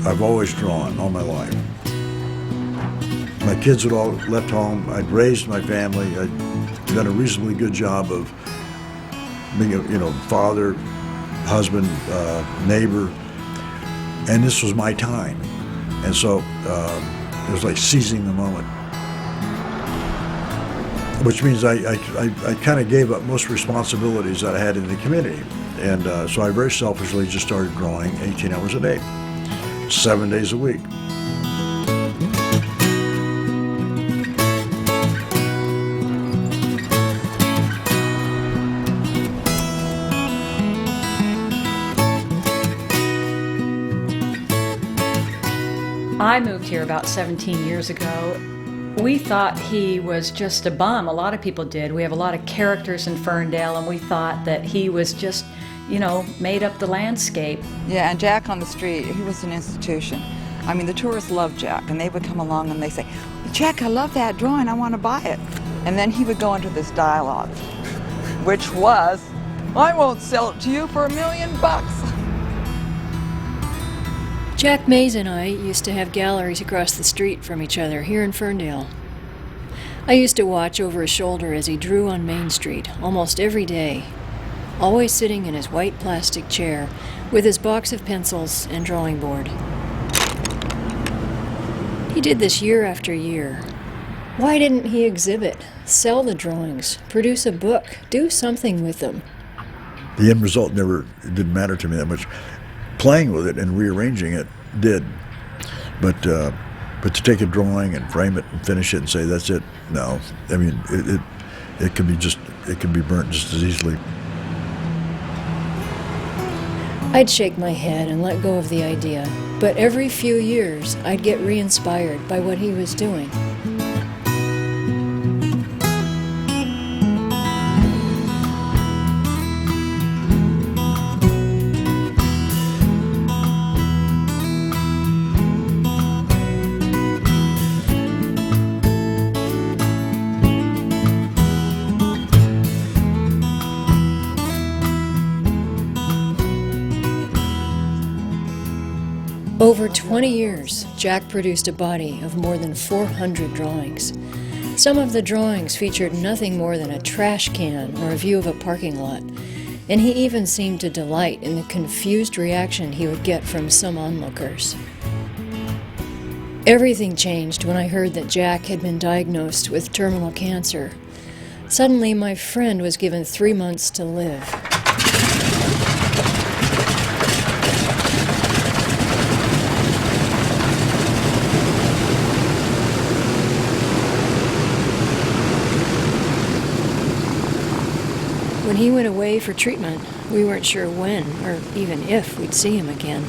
I've always drawn all my life. My kids had all left home. I'd raised my family. I'd done a reasonably good job of being a father, husband, neighbor, and this was my time. And so it was like seizing the moment, which means I kind of gave up most responsibilities that I had in the community. And so I very selfishly just started drawing 18 hours a day, 7 days a week. I moved here about 17 years ago. We thought he was just a bum. A lot of people did. We have a lot of characters in Ferndale, and we thought that he was just, made up the landscape. Yeah, and Jack on the street, he was an institution. I mean, the tourists loved Jack, and they would come along and they say, "Jack, I love that drawing, I want to buy it." And then he would go into this dialogue, which was, "I won't sell it to you for $1 million." Jack Mays and I used to have galleries across the street from each other here in Ferndale. I used to watch over his shoulder as he drew on Main Street almost every day, always sitting in his white plastic chair with his box of pencils and drawing board. He did this year after year. Why didn't he exhibit, sell the drawings, produce a book, do something with them? The end result didn't matter to me that much. Playing with it and rearranging it did, but to take a drawing and frame it and finish it and say that's it, no. I mean, it can be burnt just as easily. I'd shake my head and let go of the idea, but every few years I'd get re-inspired by what he was doing. Over 20 years, Jack produced a body of more than 400 drawings. Some of the drawings featured nothing more than a trash can or a view of a parking lot, and he even seemed to delight in the confused reaction he would get from some onlookers. Everything changed when I heard that Jack had been diagnosed with terminal cancer. Suddenly, my friend was given 3 months to live. When he went away for treatment, we weren't sure when or even if we'd see him again.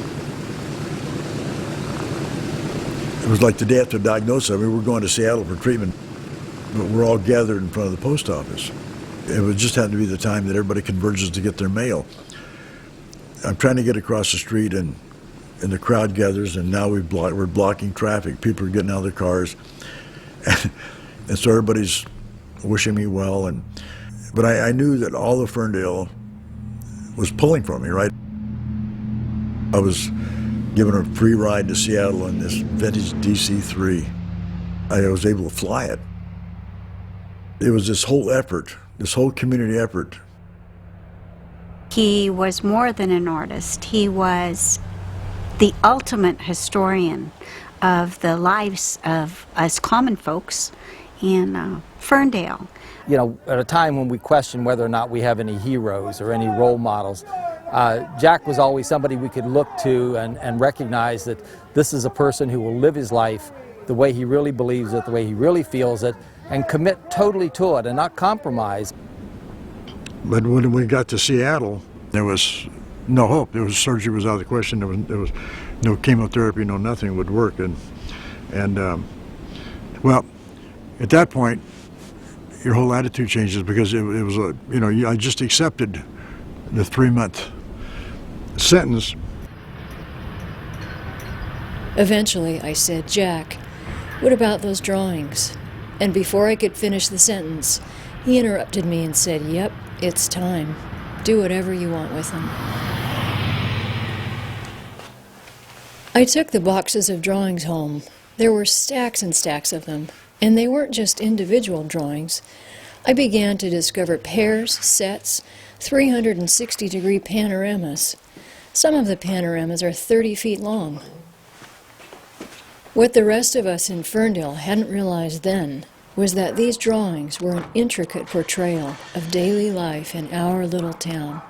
It was like the day after diagnosis. I mean, we're going to Seattle for treatment, but we're all gathered in front of the post office. It would just happen to be the time that everybody converges to get their mail. I'm trying to get across the street, and the crowd gathers, and now we're blocking traffic. People are getting out of their cars, and so everybody's wishing me well. But I knew that all of Ferndale was pulling for me, right? I was given a free ride to Seattle in this vintage DC-3. I was able to fly it. It was this whole effort, this whole community effort. He was more than an artist. He was the ultimate historian of the lives of us common folks in Ferndale. You know, at a time when we question whether or not we have any heroes or any role models, Jack was always somebody we could look to and recognize that this is a person who will live his life the way he really believes it, the way he really feels it, and commit totally to it and not compromise. But when we got to Seattle, there was no hope. There was surgery was out of the question. There was no chemotherapy, no nothing would work. Well, at that point, your whole attitude changes because it was I just accepted the 3-month sentence. Eventually, I said, "Jack, what about those drawings?" And before I could finish the sentence, he interrupted me and said, "Yep, it's time. Do whatever you want with them." I took the boxes of drawings home. There were stacks and stacks of them, and they weren't just individual drawings. I began to discover pairs, sets, 360-degree panoramas. Some of the panoramas are 30 feet long. What the rest of us in Ferndale hadn't realized then was that these drawings were an intricate portrayal of daily life in our little town.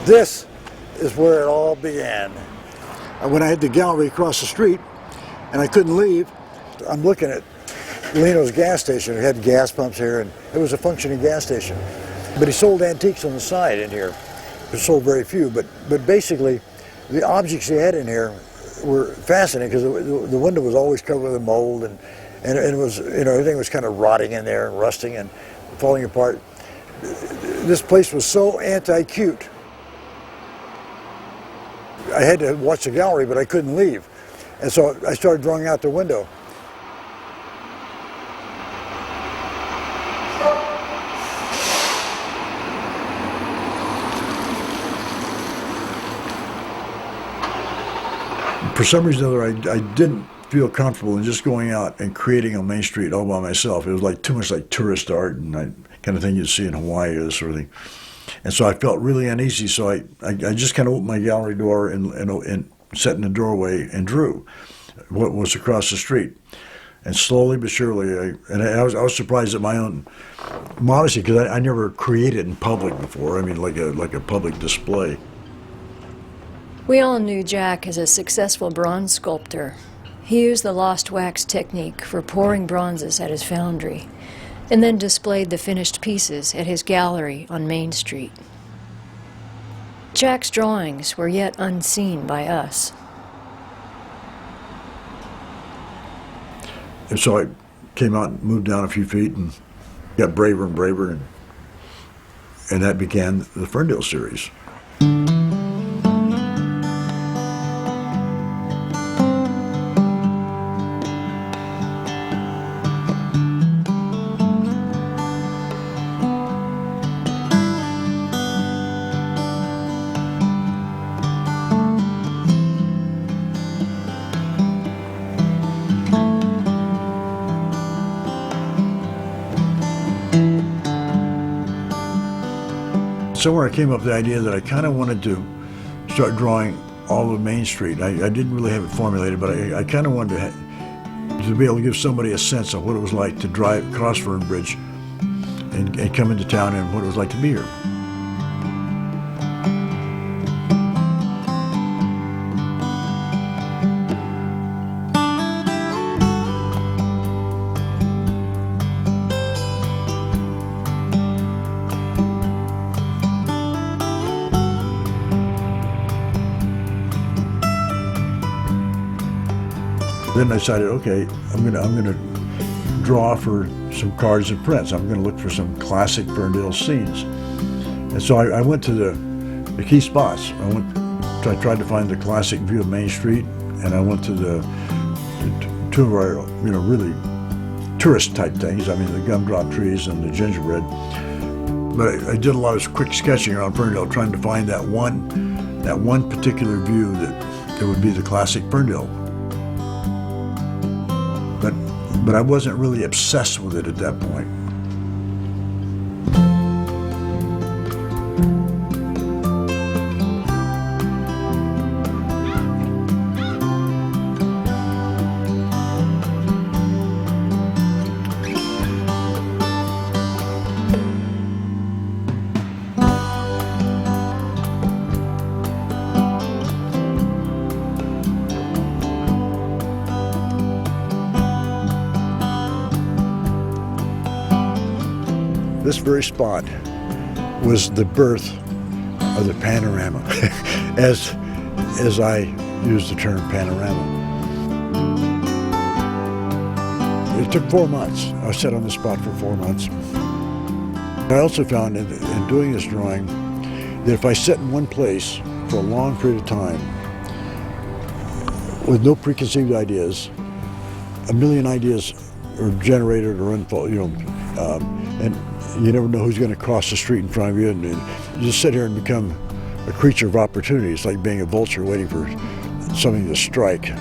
This is where it all began. When I had the gallery across the street and I couldn't leave, I'm looking at Lino's gas station. It had gas pumps here and it was a functioning gas station. But he sold antiques on the side in here. He sold very few, but basically the objects he had in here were fascinating because the window was always covered with mold and it was, you know, everything was kind of rotting in there, rusting and falling apart. This place was so anti-cute. I had to watch the gallery, but I couldn't leave. And so I started drawing out the window. For some reason or other, I didn't feel comfortable in just going out and creating on Main Street all by myself. It was like too much like tourist art and that kind of thing you'd see in Hawaii or this sort of thing. And so I felt really uneasy, so I just kind of opened my gallery door and sat in the doorway and drew what was across the street. And slowly but surely, I was surprised at my own modesty because I never created in public before. I mean, like a public display. We all knew Jack as a successful bronze sculptor. He used the lost wax technique for pouring bronzes at his foundry, and then displayed the finished pieces at his gallery on Main Street. Jack's drawings were yet unseen by us. And so I came out and moved down a few feet and got braver and braver, and that began the Ferndale series. Somewhere I came up with the idea that I kind of wanted to start drawing all of Main Street. I didn't really have it formulated, but I kind of wanted to be able to give somebody a sense of what it was like to drive across Fern Bridge and come into town and what it was like to be here. Then I decided, okay, I'm gonna draw for some cards and prints. I'm gonna look for some classic Ferndale scenes. And so I went to the key spots. I tried to find the classic view of Main Street, and I went to the two of our, you know, really tourist type things. I mean, the gumdrop trees and the gingerbread. But I did a lot of quick sketching around Ferndale, trying to find that one particular view that would be the classic Ferndale. But I wasn't really obsessed with it at that point. This very spot was the birth of the panorama, as I use the term panorama. It took 4 months. I sat on the spot for 4 months. I also found in doing this drawing that if I sat in one place for a long period of time with no preconceived ideas, a million ideas are generated or unfold, and you never know who's going to cross the street in front of you, and You just sit here and become a creature of opportunity. It's like being a vulture waiting for something to strike.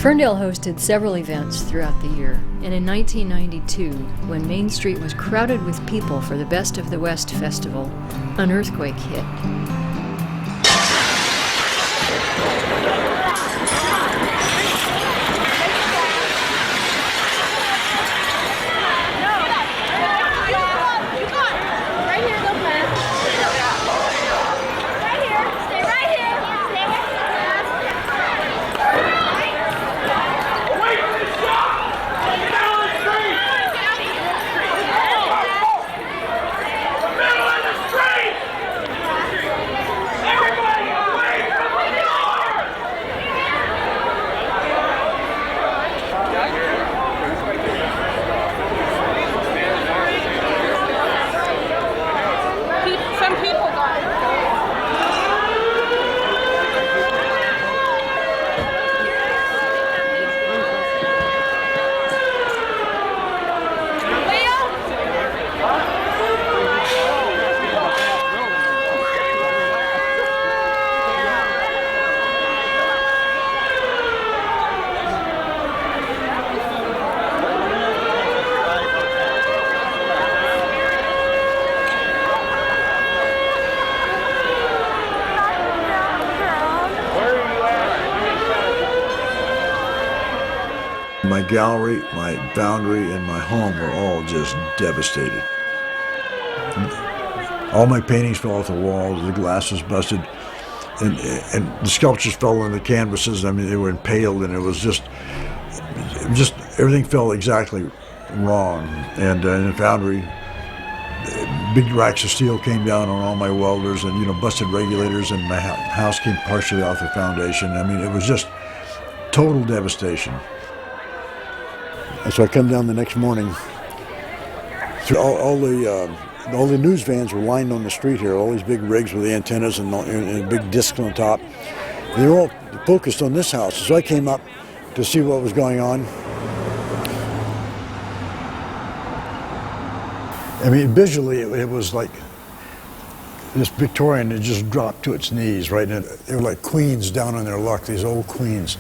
Ferndale hosted several events throughout the year, and in 1992, when Main Street was crowded with people for the Best of the West Festival, an earthquake hit. My gallery, my foundry, and my home were all just devastated. All my paintings fell off the walls, the glass was busted, and the sculptures fell on the canvases. I mean, they were impaled, and it was just everything fell exactly wrong. And in the foundry, big racks of steel came down on all my welders, and busted regulators, and my house came partially off the foundation. I mean, it was just total devastation. And so I come down the next morning. All the news vans were lined on the street here. All these big rigs with the antennas and big discs on top. And they were all focused on this house. So I came up to see what was going on. I mean, visually, it was like this Victorian had just dropped to its knees, right? And they were like queens down on their luck, these old queens.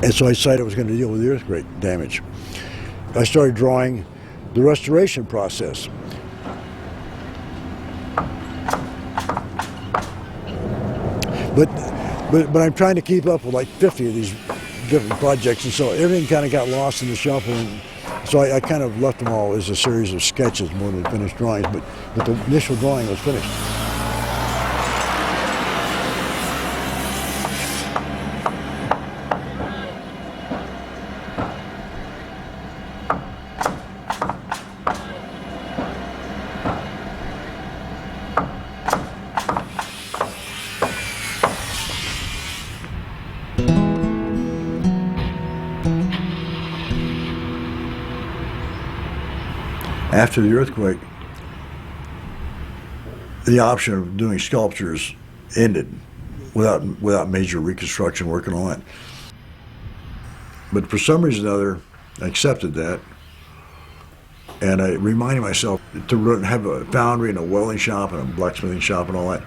And so I decided I was going to deal with the earthquake damage. I started drawing the restoration process. But I'm trying to keep up with like 50 of these different projects, and so everything kind of got lost in the shuffle. And so I kind of left them all as a series of sketches more than finished drawings, but the initial drawing was finished. After the earthquake, the option of doing sculptures ended without major reconstruction work and all that. But for some reason or other, I accepted that, and I reminded myself to have a foundry and a welding shop and a blacksmithing shop and all that.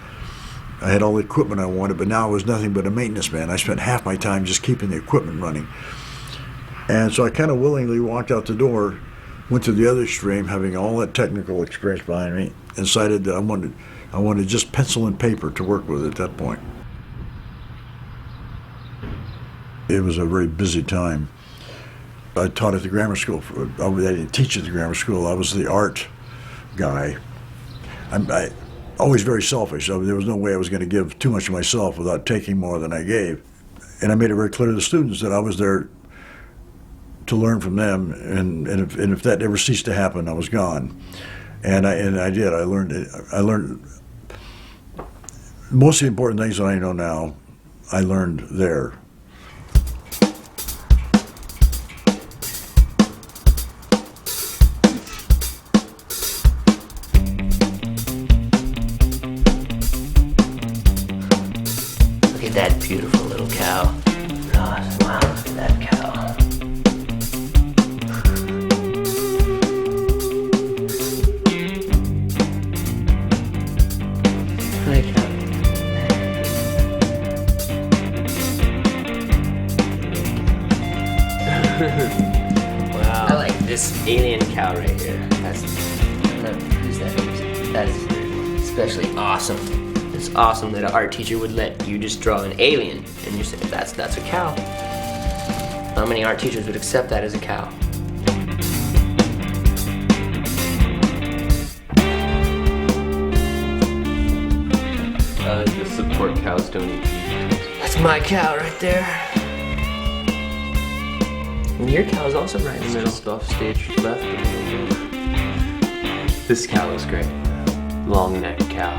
I had all the equipment I wanted, but now I was nothing but a maintenance man. I spent half my time just keeping the equipment running. And so I kind of willingly walked out the door, went to the other extreme, having all that technical experience behind me, and decided that I wanted just pencil and paper to work with at that point. It was a very busy time. I taught at the grammar school. I didn't teach at the grammar school. I was the art guy. I always very selfish. So there was no way I was going to give too much of myself without taking more than I gave. And I made it very clear to the students that I was there to learn from them, and if that ever ceased to happen, I was gone. And I did. I learned most of the important things that I know now. I learned there. Look at that beautiful little cow. God, wow, look at that cow. Wow. I like this alien cow right here. Who's that? That is especially awesome. It's awesome that an art teacher would let you just draw an alien and you say, that's a cow. Not many art teachers would accept that as a cow. The support cows don't eat beef. That's my cow right there. And your cow's also right in the middle. Just off stage left a little bit. This cow is great. Long neck cow.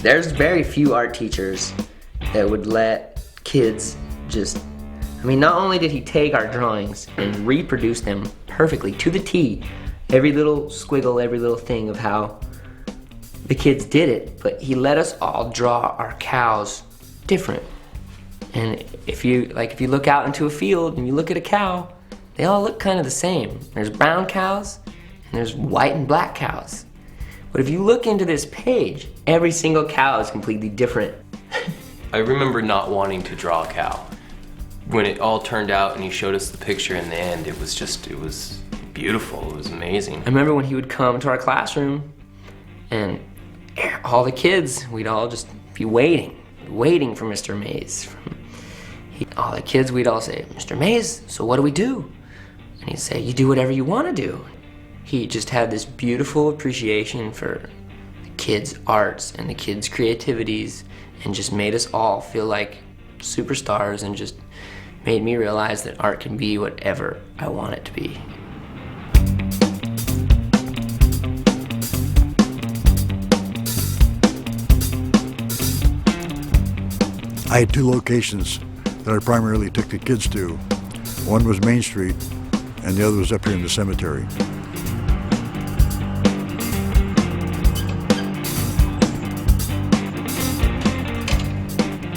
There's very few art teachers that would let kids just, I mean, not only did he take our drawings and reproduce them perfectly to the T, every little squiggle, every little thing of how the kids did it, but he let us all draw our cows different. And if you look out into a field and you look at a cow, they all look kind of the same. There's brown cows and there's white and black cows. But if you look into this page, every single cow is completely different. I remember not wanting to draw a cow. When it all turned out and he showed us the picture in the end, it was beautiful, it was amazing. I remember when he would come to our classroom and all the kids, we'd all just be waiting for Mr. Mays. All the kids, we'd all say, Mr. Mays, so what do we do? And he'd say, you do whatever you want to do. He just had this beautiful appreciation for the kids' arts and the kids' creativities, and just made us all feel like superstars, and just made me realize that art can be whatever I want it to be. I had two locations that I primarily took the kids to. One was Main Street, and the other was up here in the cemetery.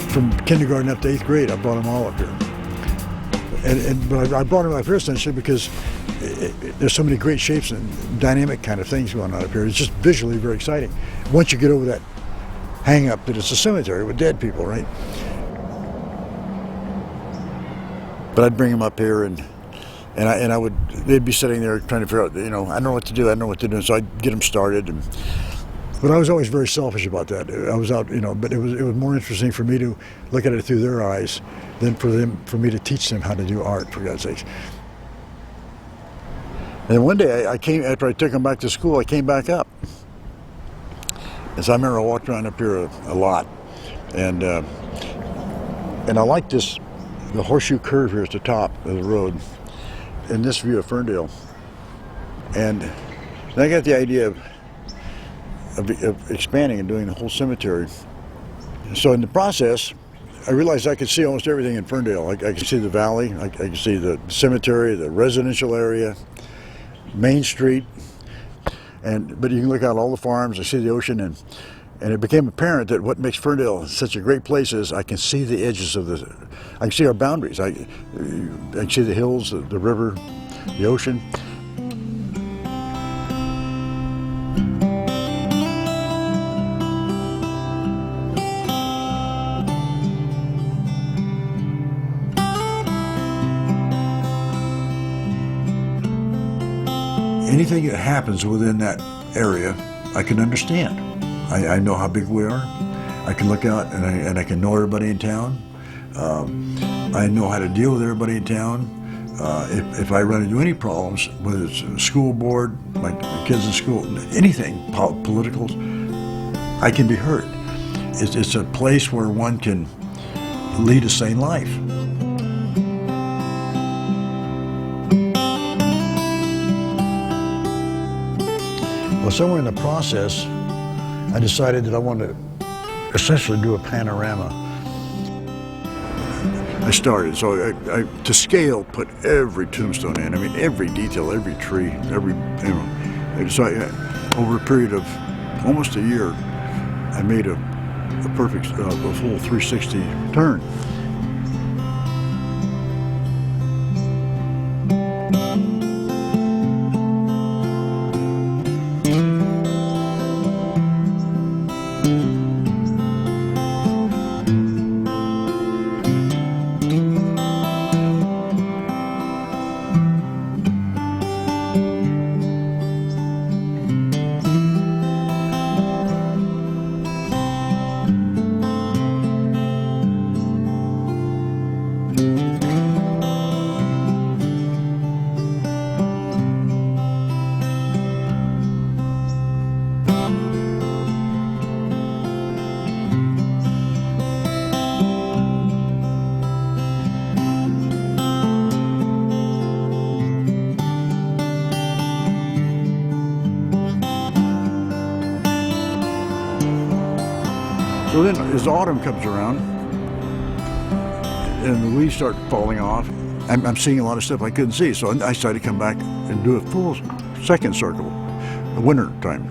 From kindergarten up to 8th grade, I brought them all up here. But I brought them up here essentially because there's so many great shapes and dynamic kind of things going on up here. It's just visually very exciting. Once you get over that hang up that it's a cemetery with dead people, right? But I'd bring them up here, and they'd be sitting there trying to figure out, I don't know what to do, and so I'd get them started. But I was always very selfish about that. I was out, but it was more interesting for me to look at it through their eyes than for me to teach them how to do art, for God's sakes. And one day after I took them back to school, I came back up. And so I remember I walked around up here a lot, and I like the horseshoe curve here at the top of the road, and this view of Ferndale. And then I got the idea of expanding and doing the whole cemetery. So in the process, I realized I could see almost everything in Ferndale. I could see the valley, I could see the cemetery, the residential area, Main Street, but you can look out all the farms, I see the ocean, and it became apparent that what makes Ferndale such a great place is I can see the edges of I can see our boundaries. I can see the hills, the river, the ocean. Anything that happens within that area, I can understand. I know how big we are. I can look out and I can know everybody in town. I know how to deal with everybody in town. If I run into any problems, whether it's a school board, my kids in school, anything political, I can be heard. It's a place where one can lead a sane life. Well, somewhere in the process, I decided that I wanted to essentially do a panorama. I started, so I to scale, put every tombstone in. I mean, every detail, every tree, every, you know. So over a period of almost a year, I made a perfect, a full 360 turn. So then as autumn comes around and the leaves start falling off, I'm seeing a lot of stuff I couldn't see. So I decided to come back and do a full second circle, the winter time.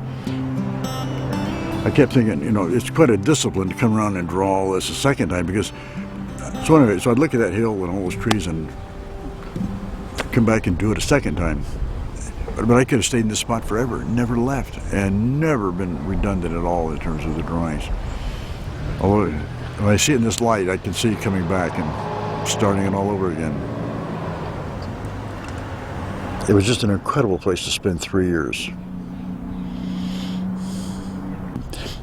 I kept thinking, you know, it's quite a discipline to come around and draw all this a second time because, so anyway, so I'd look at that hill and all those trees and come back and do it a second time. But I could have stayed in this spot forever, never left, and never been redundant at all in terms of the drawings. Although, when I see it in this light, I can see it coming back and starting it all over again. It was just an incredible place to spend 3 years.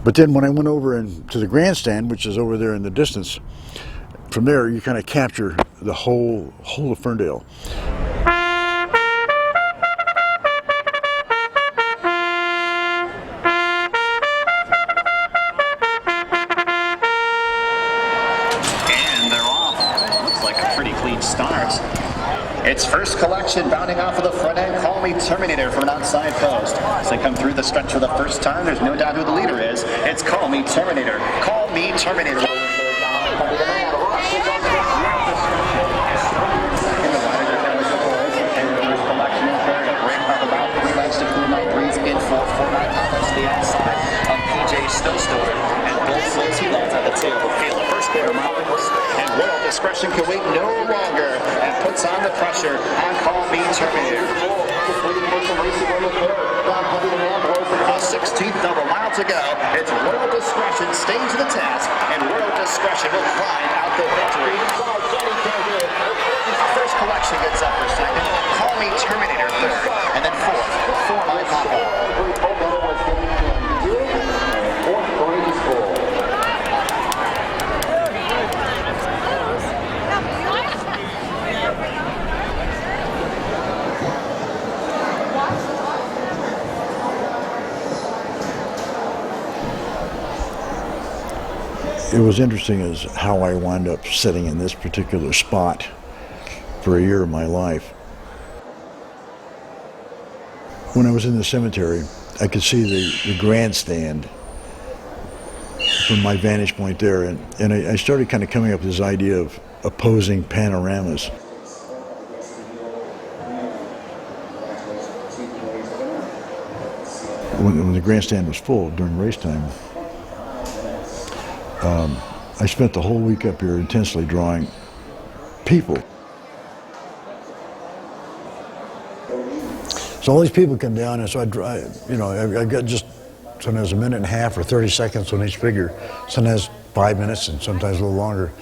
But then when I went over to the grandstand, which is over there in the distance, from there you kind of capture the whole of Ferndale. Start. Its first collection bounding off of the front end, Call Me Terminator from an outside post. As they come through the stretch for the first time, there's no doubt who the leader is. It's Call Me Terminator. Call Me Terminator. The outside of PJ Snowstorm and both slow T-lines at the tail of the field. The first quarter mile and Royal Discretion can wait no longer and puts on the pressure on Call Me Terminator. A 16th of a mile to go. It's Royal Discretion staying to the task, and Royal Discretion will find out the victory. First collection gets up for second. Call Me Terminator third, and then fourth for My Papa. It was interesting as how I wound up sitting in this particular spot for a year of my life. When I was in the cemetery, I could see the grandstand from my vantage point there, and I started kind of coming up with this idea of opposing panoramas. When the grandstand was full during race time, I spent the whole week up here intensely drawing people. So all these people come down, and so I got just sometimes a minute and a half or 30 seconds on each figure, sometimes 5 minutes and sometimes a little longer.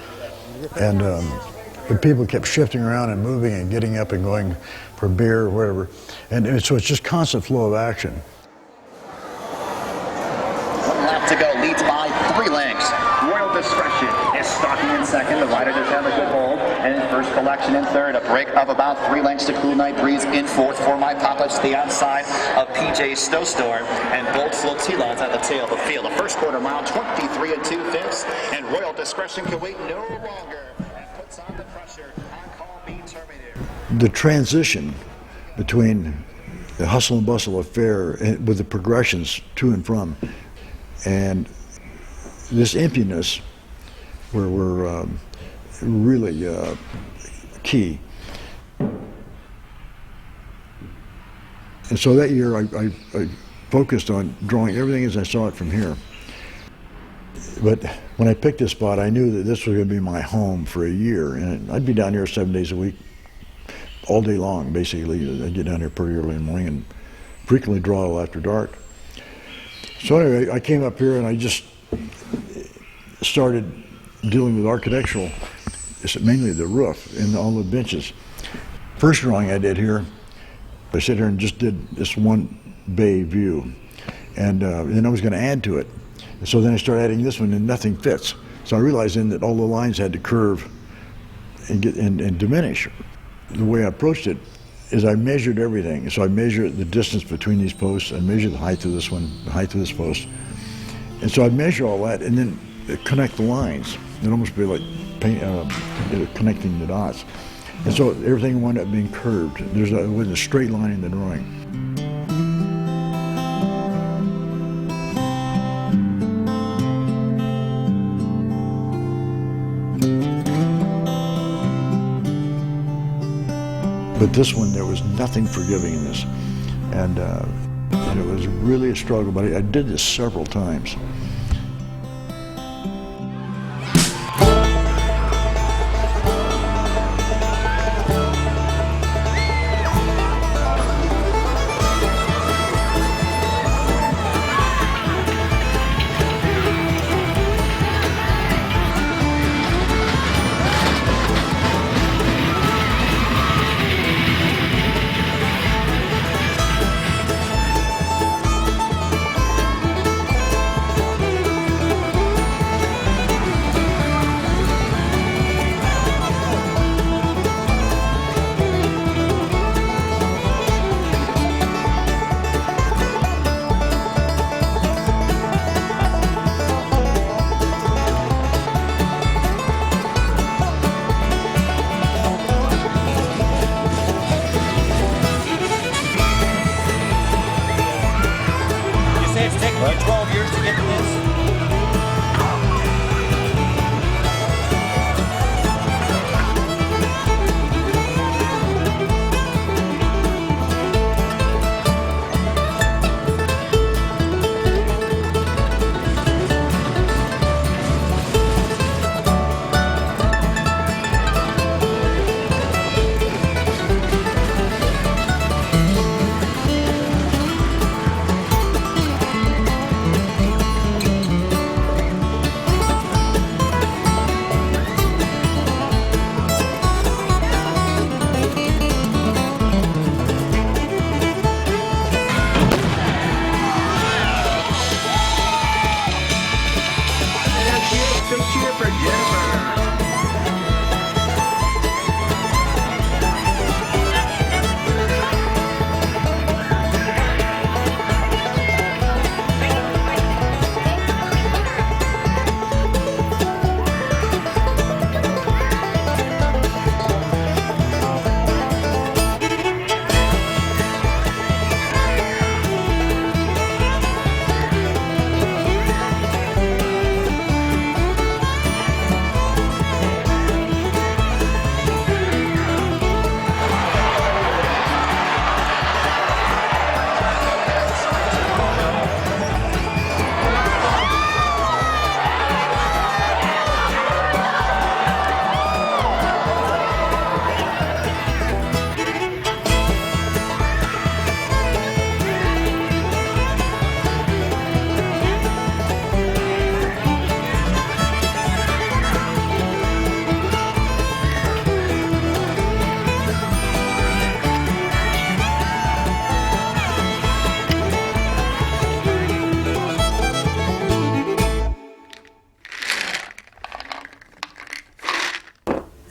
And the people kept shifting around and moving and getting up and going for beer or whatever. And so it's just constant flow of action. 1 lap to go, leads by 3 lengths. Royal Discretion is stalking in second. The rider does have a good hold. And in first collection in third, a break of about 3 lengths to Cool Night Breeze in fourth for My Papa to the outside of PJ Snowstorm. And Bold Slow T-Lines at the tail of the field. The first quarter mile, 23 2/5. And Royal Discretion can wait no longer and puts on the pressure on Call Me Terminator. The transition between the hustle and bustle affair with the progressions to and from. And this emptiness were really key. And so that year I focused on drawing everything as I saw it from here. But when I picked this spot, I knew that this was going to be my home for a year. And I'd be down here 7 days a week, all day long, basically. I'd get down here pretty early in the morning and frequently draw till after dark. So anyway, I came up here and I just started dealing with architectural, mainly the roof and all the benches. First drawing I did here, I sat here and just did this one bay view. And then I was going to add to it. So then I started adding this one and nothing fits. So I realized then that all the lines had to curve and diminish. The way I approached it is I measured everything. So I measured the distance between these posts, I measured the height of this one, the height of this post. And so I'd measure all that and then connect the lines. It'd almost be like connecting the dots. And so everything wound up being curved. There wasn't a straight line in the drawing. But this one, there was nothing forgiving in this. And it was really a struggle, but I did this several times.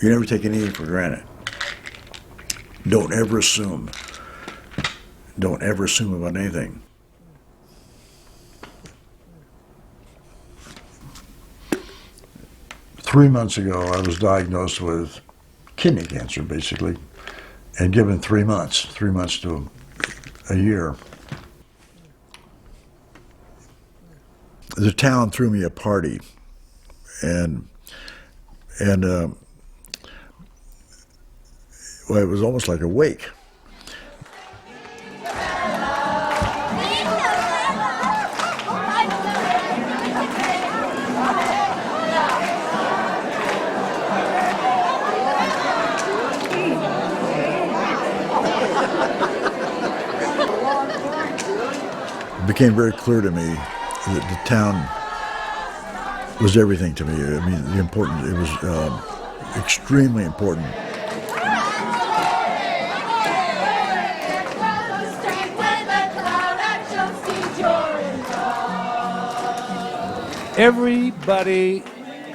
You never take anything for granted. Don't ever assume. Don't ever assume about anything. Three months ago, I was diagnosed with kidney cancer, basically, and given 3 months to a year. The town threw me a party, and well, it was almost like a wake. It became very clear to me that the town was everything to me. I mean, it was extremely important. Everybody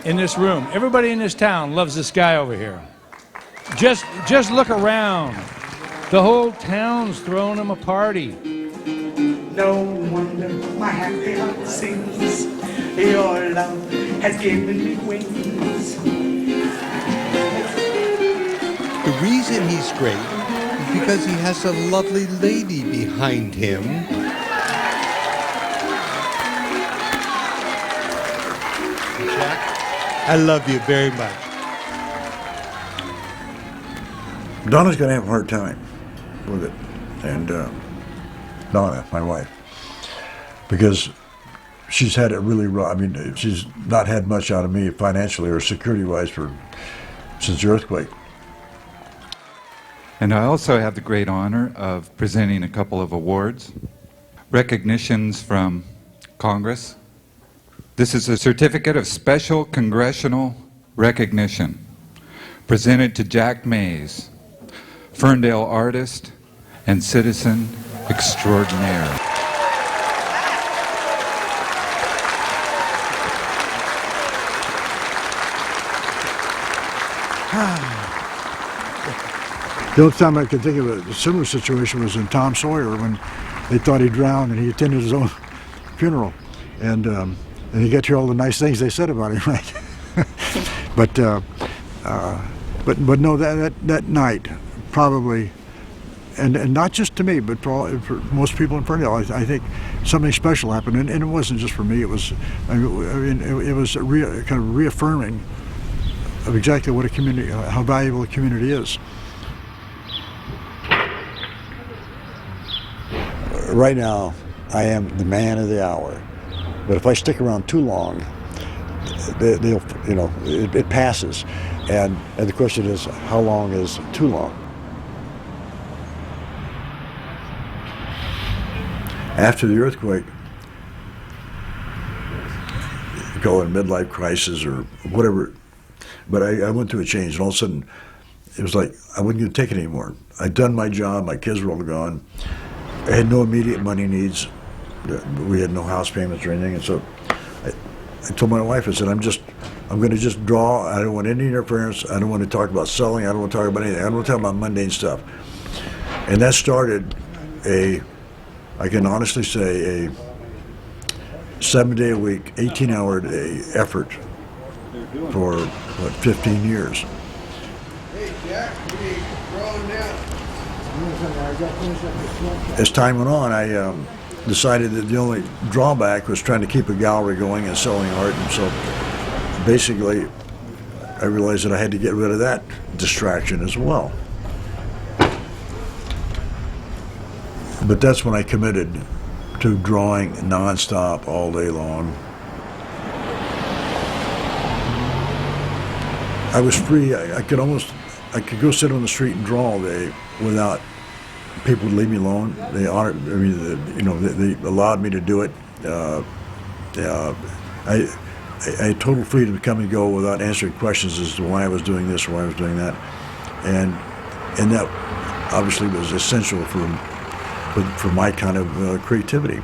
in this room, everybody in this town loves this guy over here. Just look around. The whole town's throwing him a party. No wonder my happy heart sings. Your love has given me wings. The reason he's great is because he has a lovely lady behind him. Jack, I love you very much. Donna's going to have a hard time with it, and Donna, my wife, because she's had it really rough. I mean, she's not had much out of me financially or security-wise since the earthquake. And I also have the great honor of presenting a couple of awards, recognitions from Congress. This is a certificate of special congressional recognition presented to Jack Mays, Ferndale artist and citizen extraordinaire. The only time I could think of a similar situation was in Tom Sawyer when they thought he drowned and he attended his own funeral, and you get to hear all the nice things they said about him, right? but no, that night probably, and not just to me, but for most people in Ferndale, I think something special happened, and it wasn't just for me. It was, it was kind of reaffirming of exactly what a community, how valuable a community is. Right now, I am the man of the hour, but if I stick around too long, it passes, and the question is, how long is too long? After the earthquake, call it a midlife crisis or whatever, but I went through a change, and all of a sudden, it was like I wasn't going to take it anymore. I'd done my job, my kids were all gone. I had no immediate money needs. We had no house payments or anything, and so I told my wife, I said, I'm going to just draw. I don't want any interference. I don't want to talk about selling. I don't want to talk about anything. I don't want to talk about mundane stuff. And that started I can honestly say, a 7-day-a-week, 18-hour-a-day effort for, 15 years. Hey, Jack, what are you drawing now? As time went on, I decided that the only drawback was trying to keep a gallery going and selling art, and so basically I realized that I had to get rid of that distraction as well. But that's when I committed to drawing nonstop all day long. I was free. I could go sit on the street and draw all day without people would leave me alone. They honored, they allowed me to do it. I had total freedom to come and go without answering questions as to why I was doing this or why I was doing that, and that obviously was essential for my kind of creativity.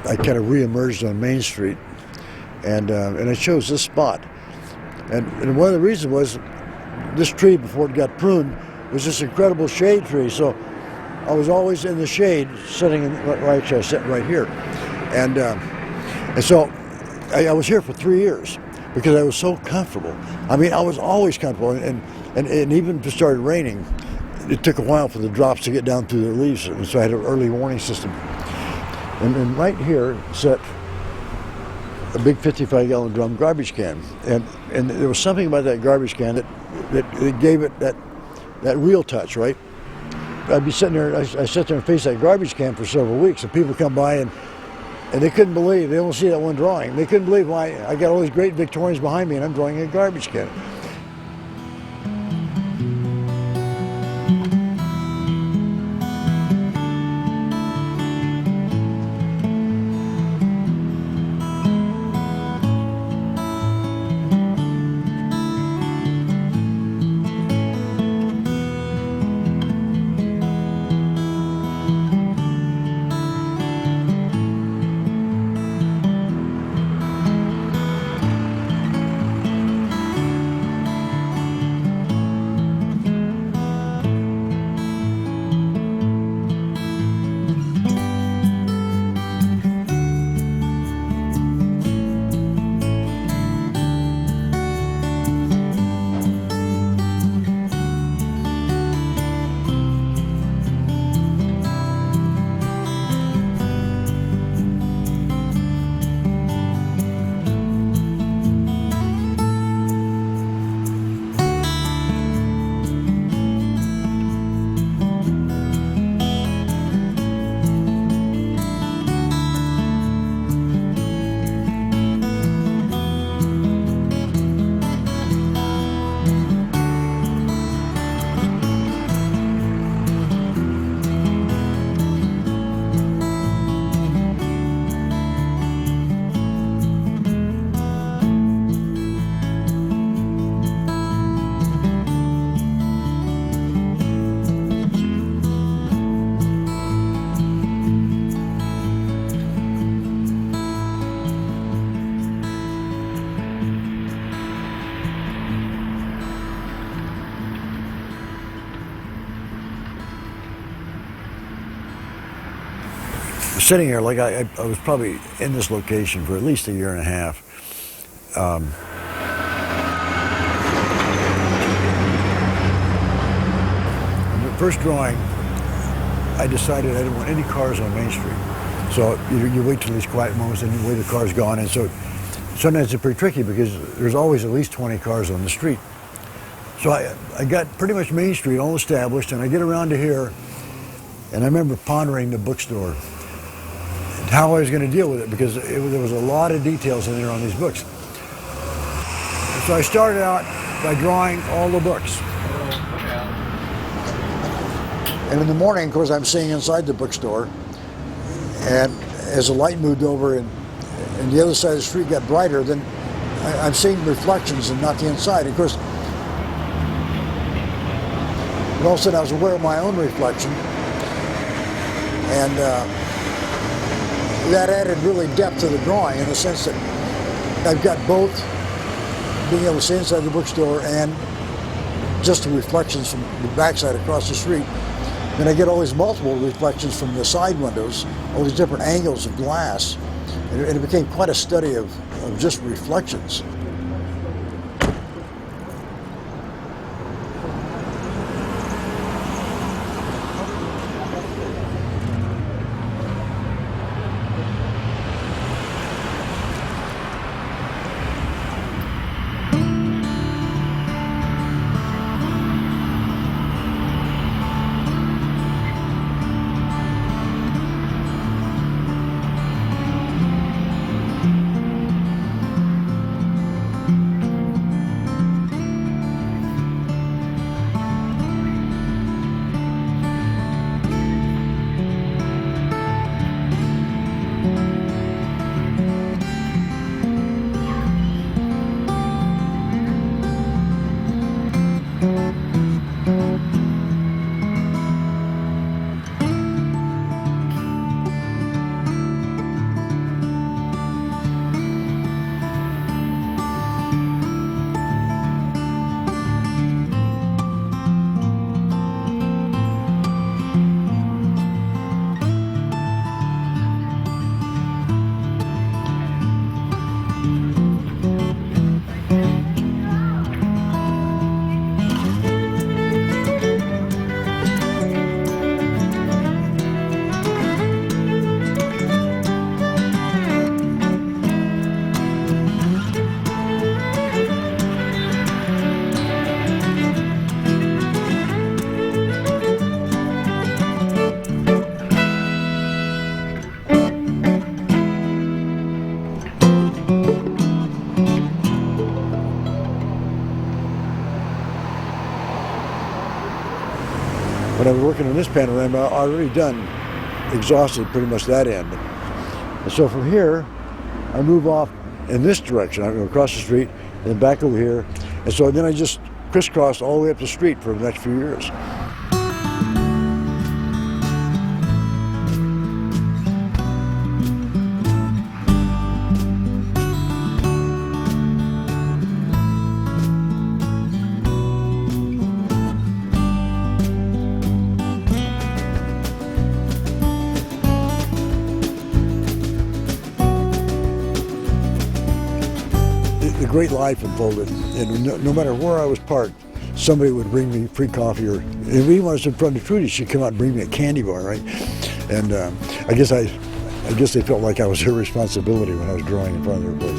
I kind of re-emerged on Main Street, and I chose this spot. And one of the reasons was this tree, before it got pruned, was this incredible shade tree. So I was always in the shade, sitting actually I was sitting right here. And so I was here for 3 years because I was so comfortable. I mean, I was always comfortable. And And even if it started raining, it took a while for the drops to get down through the leaves, so I had an early warning system. And right here sat a big 55-gallon drum garbage can, and there was something about that garbage can that gave it that real touch, right? I'd be sitting there, I sat there and faced that garbage can for several weeks, and people come by and they couldn't believe, they only see that one drawing. They couldn't believe why I got all these great Victorians behind me and I'm drawing a garbage can. Sitting here, like I was probably in this location for at least a year and a half. The first drawing, I decided I didn't want any cars on Main Street. So you wait till these quiet moments and you wait till the car's gone. And so sometimes it's pretty tricky because there's always at least 20 cars on the street. So I got pretty much Main Street all established, and I get around to here, and I remember pondering the bookstore, how I was going to deal with it, because there was a lot of details in there on these books. So I started out by drawing all the books. And in the morning, of course, I'm seeing inside the bookstore, and as the light moved over and the other side of the street got brighter, then I'm seeing reflections and not the inside. Of course, and all of a sudden I was aware of my own reflection, and that added really depth to the drawing in the sense that I've got both being able to see inside the bookstore and just the reflections from the backside across the street. Then I get all these multiple reflections from the side windows, all these different angles of glass, and it became quite a study of just reflections. when I was working on this panorama, I already exhausted pretty much that end. And so from here, I move off in this direction. I go across the street, then back over here. And so then I just crisscrossed all the way up the street for the next few years. The great life unfolded, and no matter where I was parked, somebody would bring me free coffee, or if even when I was in front of Trudy, she'd come out and bring me a candy bar, right? And I guess they felt like I was their responsibility when I was drawing in front of their place.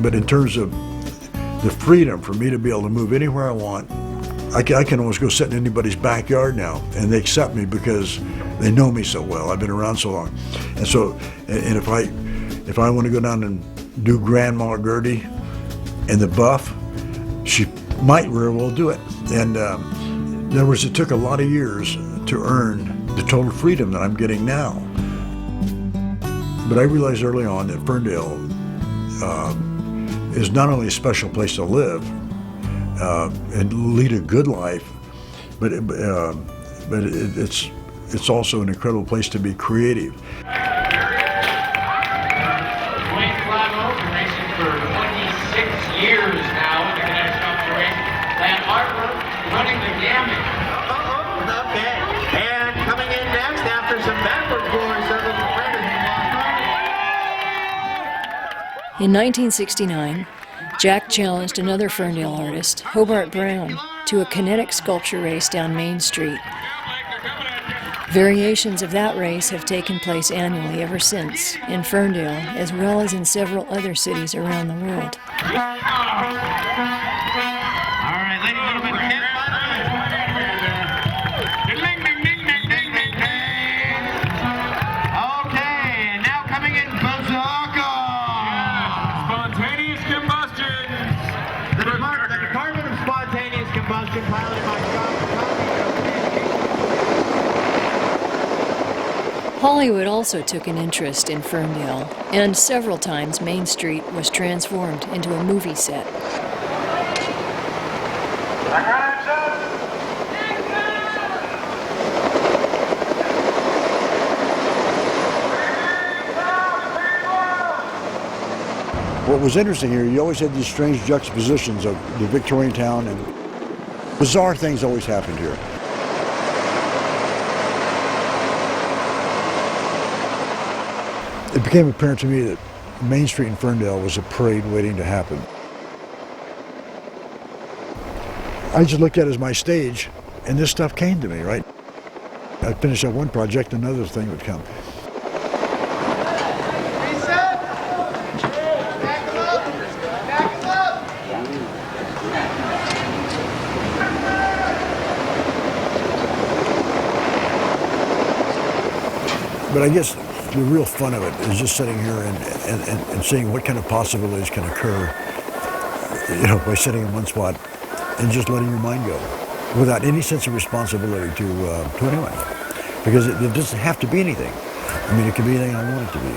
But in terms of the freedom for me to be able to move anywhere I want, I can almost go sit in anybody's backyard now, and they accept me because they know me so well. I've been around so long, and so, and if I want to go down and do Grandma Gertie in the Buff, she might very well do it. And in other words, it took a lot of years to earn the total freedom that I'm getting now. But I realized early on that Ferndale is not only a special place to live and lead a good life, but it's also an incredible place to be creative. Dwayne Flavo, been racing for 26 years now in the Cadet Sculpture race. And artwork running the gamut. Okay. And coming in next after some backward floors, several competitors. In 1969, Jack challenged another Ferndale artist, Hobart Brown, to a kinetic sculpture race down Main Street. Variations of that race have taken place annually ever since, in Ferndale, as well as in several other cities around the world. All right, ladies and gentlemen, okay, and now coming in Bazooka. Spontaneous combustion. The Department of Spontaneous Combustion, piloted by Hollywood also took an interest in Ferndale, and several times Main Street was transformed into a movie set. What was interesting here, you always had these strange juxtapositions of the Victorian town, and bizarre things always happened here. It became apparent to me that Main Street in Ferndale was a parade waiting to happen. I just looked at it as my stage, and this stuff came to me, right? I'd finish up one project, another thing would come. But I guess the real fun of it is just sitting here and seeing what kind of possibilities can occur, you know, by sitting in one spot and just letting your mind go without any sense of responsibility to anyone. Because it doesn't have to be anything. I mean, it can be anything I want it to be.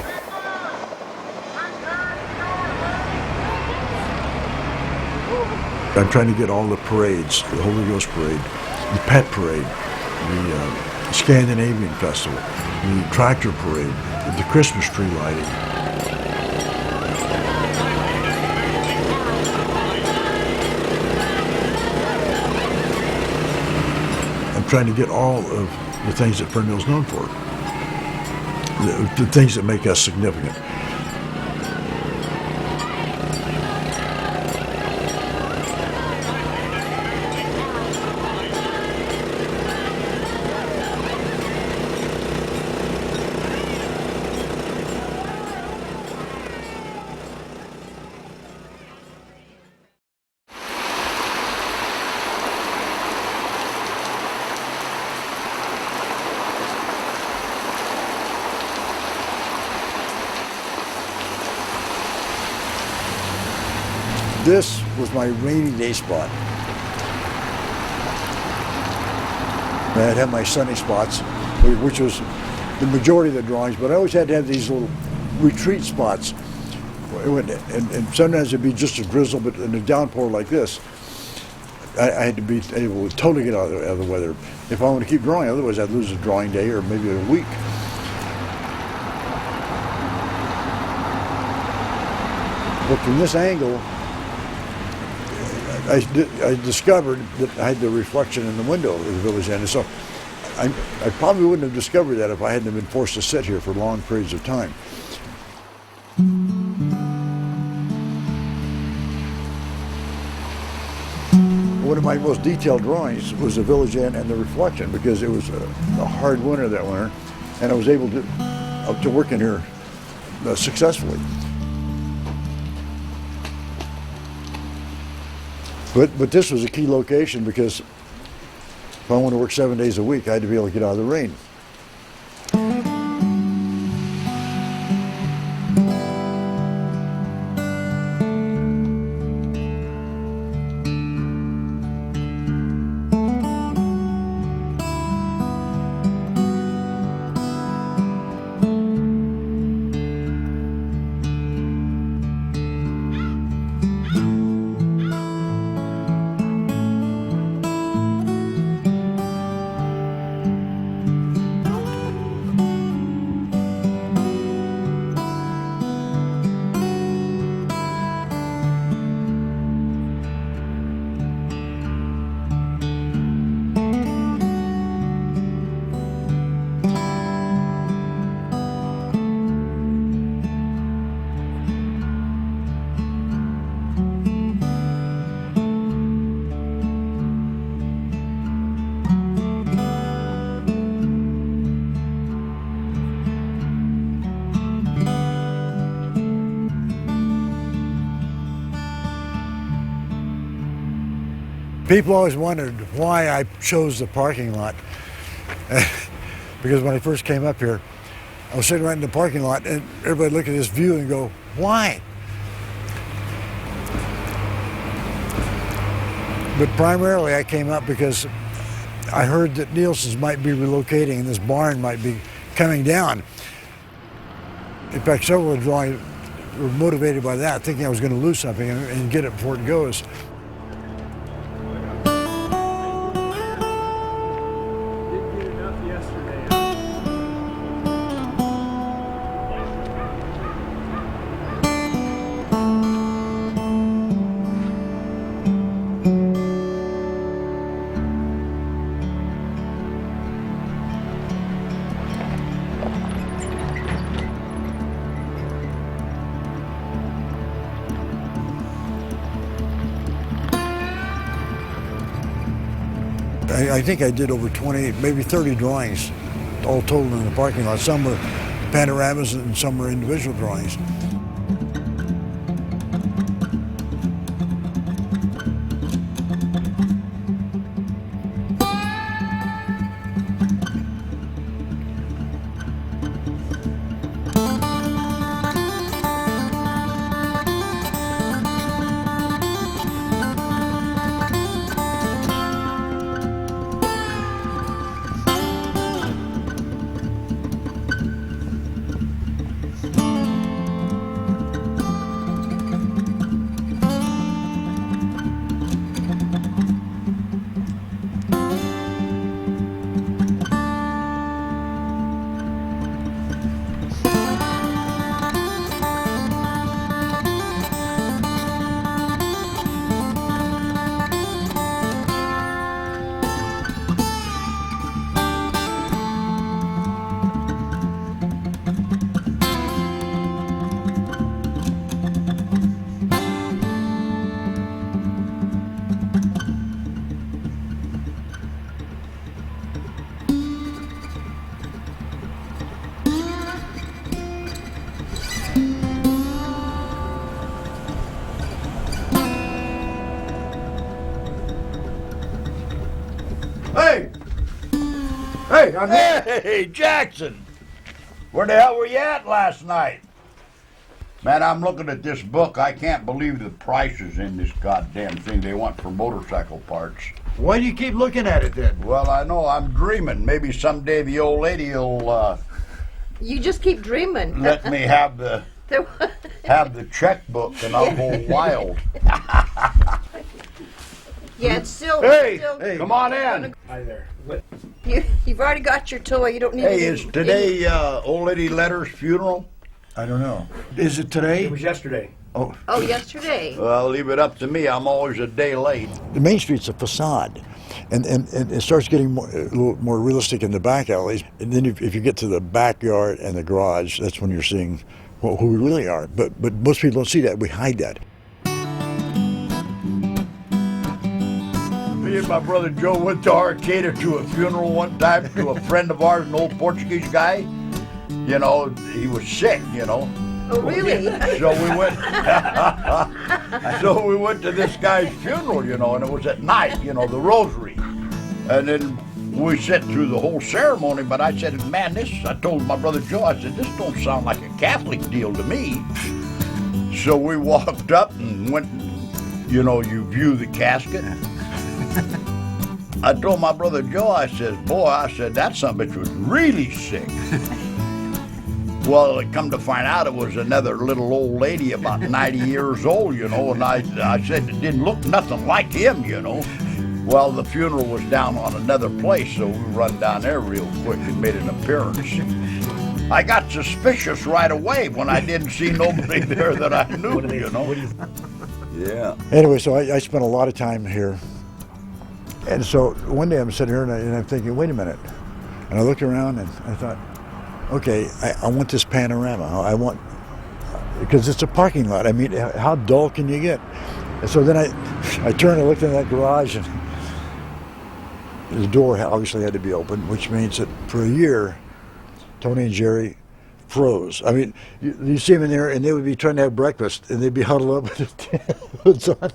I'm trying to get all the parades, the Holy Ghost Parade, the Pet Parade, the Scandinavian Festival, the Tractor Parade, the Christmas tree lighting. I'm trying to get all of the things that Ferndale's known for, the things that make us significant. This was my rainy day spot. I'd have my sunny spots, which was the majority of the drawings, but I always had to have these little retreat spots. And sometimes it'd be just a drizzle, but in a downpour like this, I had to be able to totally get out of the weather if I want to keep drawing. Otherwise, I'd lose a drawing day or maybe a week. But from this angle, I discovered that I had the reflection in the window of the village inn. And so I probably wouldn't have discovered that if I hadn't been forced to sit here for long periods of time. One of my most detailed drawings was the village inn and the reflection, because it was a hard winter that winter, and I was able to work in here successfully. But this was a key location, because if I wanted to work 7 days a week, I had to be able to get out of the rain. People always wondered why I chose the parking lot. Because when I first came up here, I was sitting right in the parking lot, and everybody look at this view and go, why? But primarily I came up because I heard that Nielsen's might be relocating and this barn might be coming down. In fact, several of the drawings were motivated by that, thinking I was going to lose something and get it before it goes. I think I did over 20, maybe 30 drawings, all told in the parking lot. Some were panoramas and some were individual drawings. Hey, I'm here. Hey, Jackson. Where the hell were you at last night? Man, I'm looking at this book. I can't believe the prices in this goddamn thing they want for motorcycle parts. Why do you keep looking at it then? Well, I know I'm dreaming. Maybe someday the old lady will You just keep dreaming. let me have the checkbook, and I'll go wild. Yeah, it's still. Hey, still, come on in. Hi there. You've already got your toy. You don't need. Hey, is today old lady Letter's funeral? I don't know. Is it today? It was yesterday. Oh. Oh, yesterday. Well, leave it up to me. I'm always a day late. The main street's a facade, and it starts getting a little more realistic in the back alleys. And then if you get to the backyard and the garage, that's when you're seeing who we really are. But most people don't see that. We hide that. Me and my brother Joe went to Arcata to a funeral one time to a friend of ours, an old Portuguese guy. You know, he was sick, you know. Oh, really? So we went. So we went to this guy's funeral, you know, and it was at night, you know, the rosary, and then we sat through the whole ceremony. But I said, man, I told my brother Joe, I said, this don't sound like a Catholic deal to me. So we walked up and went, you know, you view the casket. I told my brother Joe, I said, boy, I said, that son of a bitch was really sick. Well, come to find out, it was another little old lady about 90 years old, you know, and I said it didn't look nothing like him, you know. Well, the funeral was down on another place, so we run down there real quick and made an appearance. I got suspicious right away when I didn't see nobody there that I knew, you know. Yeah. Anyway, so I spent a lot of time here. And so one day I'm sitting here and I'm thinking, wait a minute. And I looked around and I thought, okay, I want this panorama. I want, because it's a parking lot. I mean, how dull can you get? And so then I turned and looked in that garage, and the door obviously had to be open, which means that for a year, Tony and Jerry froze. I mean, you see them in there, and they would be trying to have breakfast, and they'd be huddled up with their hoods on.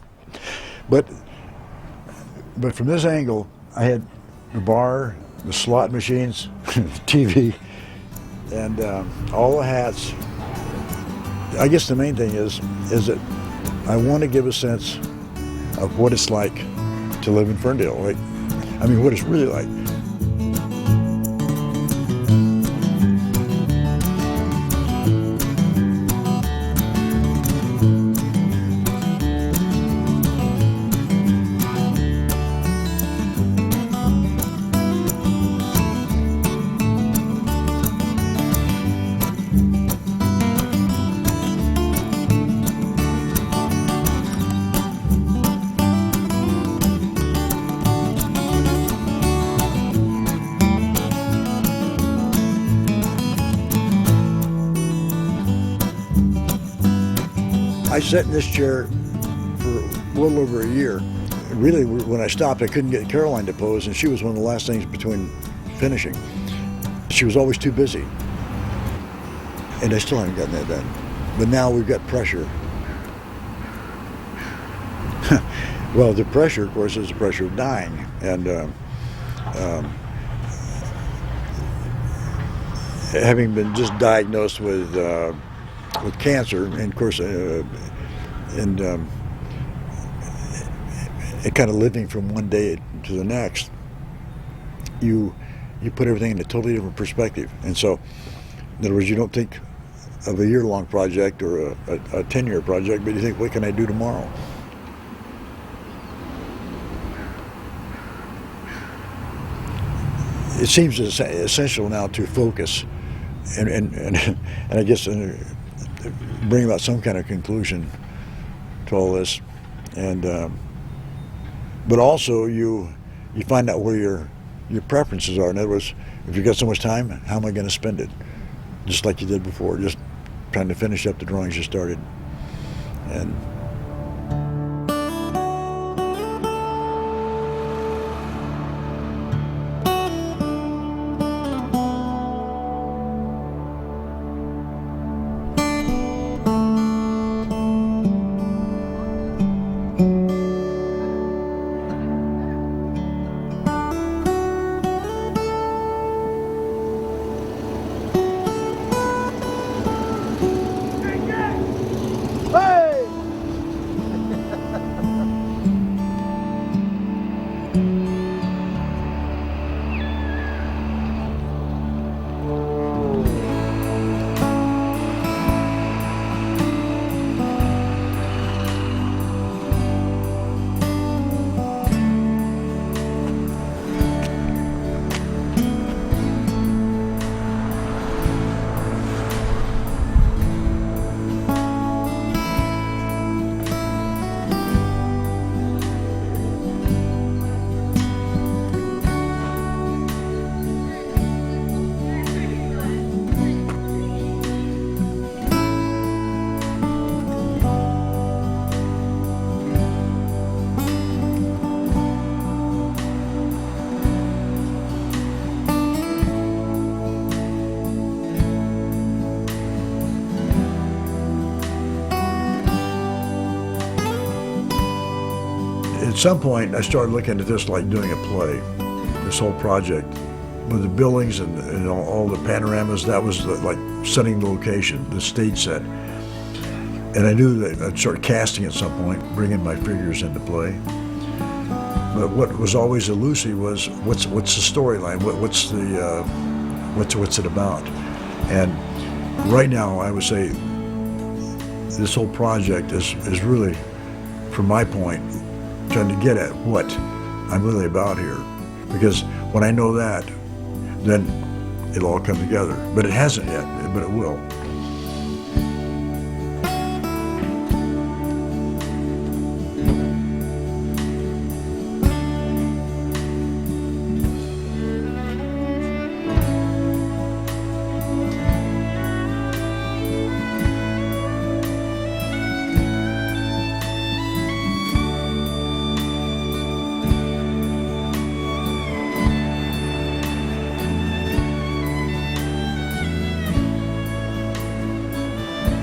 But from this angle, I had the bar, the slot machines, TV, and all the hats. I guess the main thing is that I want to give a sense of what it's like to live in Ferndale. Like, I mean, what it's really like. I sat in this chair for a little over a year. Really, when I stopped, I couldn't get Caroline to pose, and she was one of the last things between finishing. She was always too busy. And I still haven't gotten that done. But now we've got pressure. Well, the pressure, of course, is the pressure of dying. And having been just diagnosed with cancer, and of course, and kind of living from one day to the next, you put everything in a totally different perspective. And so, in other words, you don't think of a year-long project or a 10-year project, but you think, what can I do tomorrow? It seems essential now to focus and I guess bring about some kind of conclusion to all this, and but also you find out where your preferences are. In other words, if you've got so much time, how am I going to spend it? Just like you did before, just trying to finish up the drawings you started. And some point, I started looking at this like doing a play, this whole project. With the buildings and all the panoramas, that was like setting the location, the stage set. And I knew that I'd start casting at some point, bringing my figures into play. But what was always elusive was what's the storyline? What's it about? And right now, I would say this whole project is really, from my point, trying to get at what I'm really about here. Because when I know that, then it'll all come together. But it hasn't yet, but it will.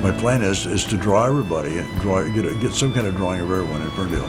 My plan is to draw everybody and get some kind of drawing of everyone in Ferndale.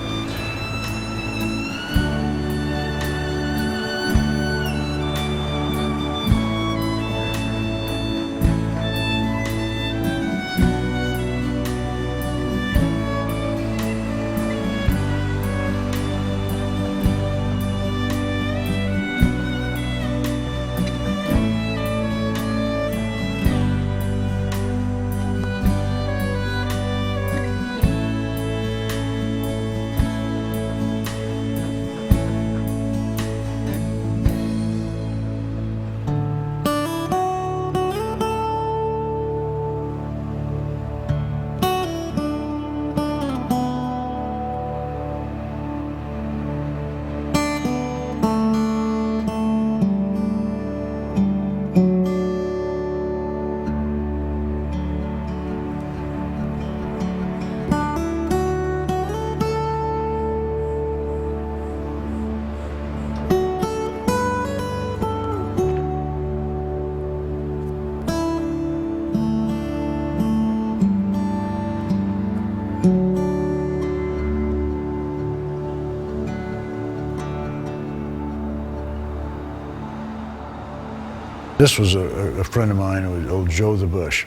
This was a friend of mine, old Joe the Bush,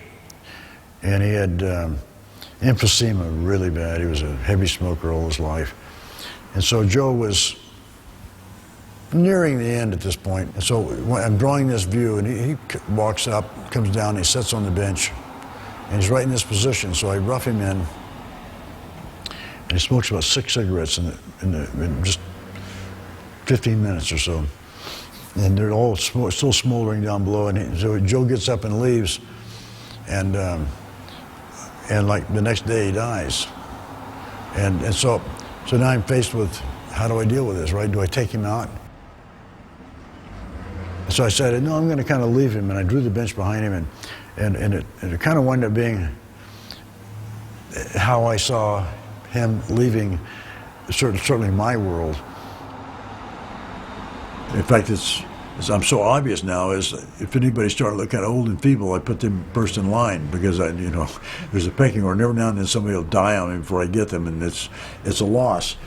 and he had emphysema really bad. He was a heavy smoker all his life. And so Joe was nearing the end at this point. And so when I'm drawing this view, and he walks up, comes down, he sits on the bench, and he's right in this position. So I rough him in, and he smokes about 6 cigarettes in just 15 minutes or so. And they're all still smoldering down below. And so Joe gets up and leaves, and like the next day he dies. And so now I'm faced with, how do I deal with this, right? Do I take him out? So I said, no, I'm going to kind of leave him, and I drew the bench behind him, and it kind of wound up being how I saw him leaving certainly my world. In fact, I'm so obvious now, is if anybody started looking kind of old and feeble, I put them first in line, because there's a pecking order. Every now and then somebody will die on me before I get them, and it's a loss.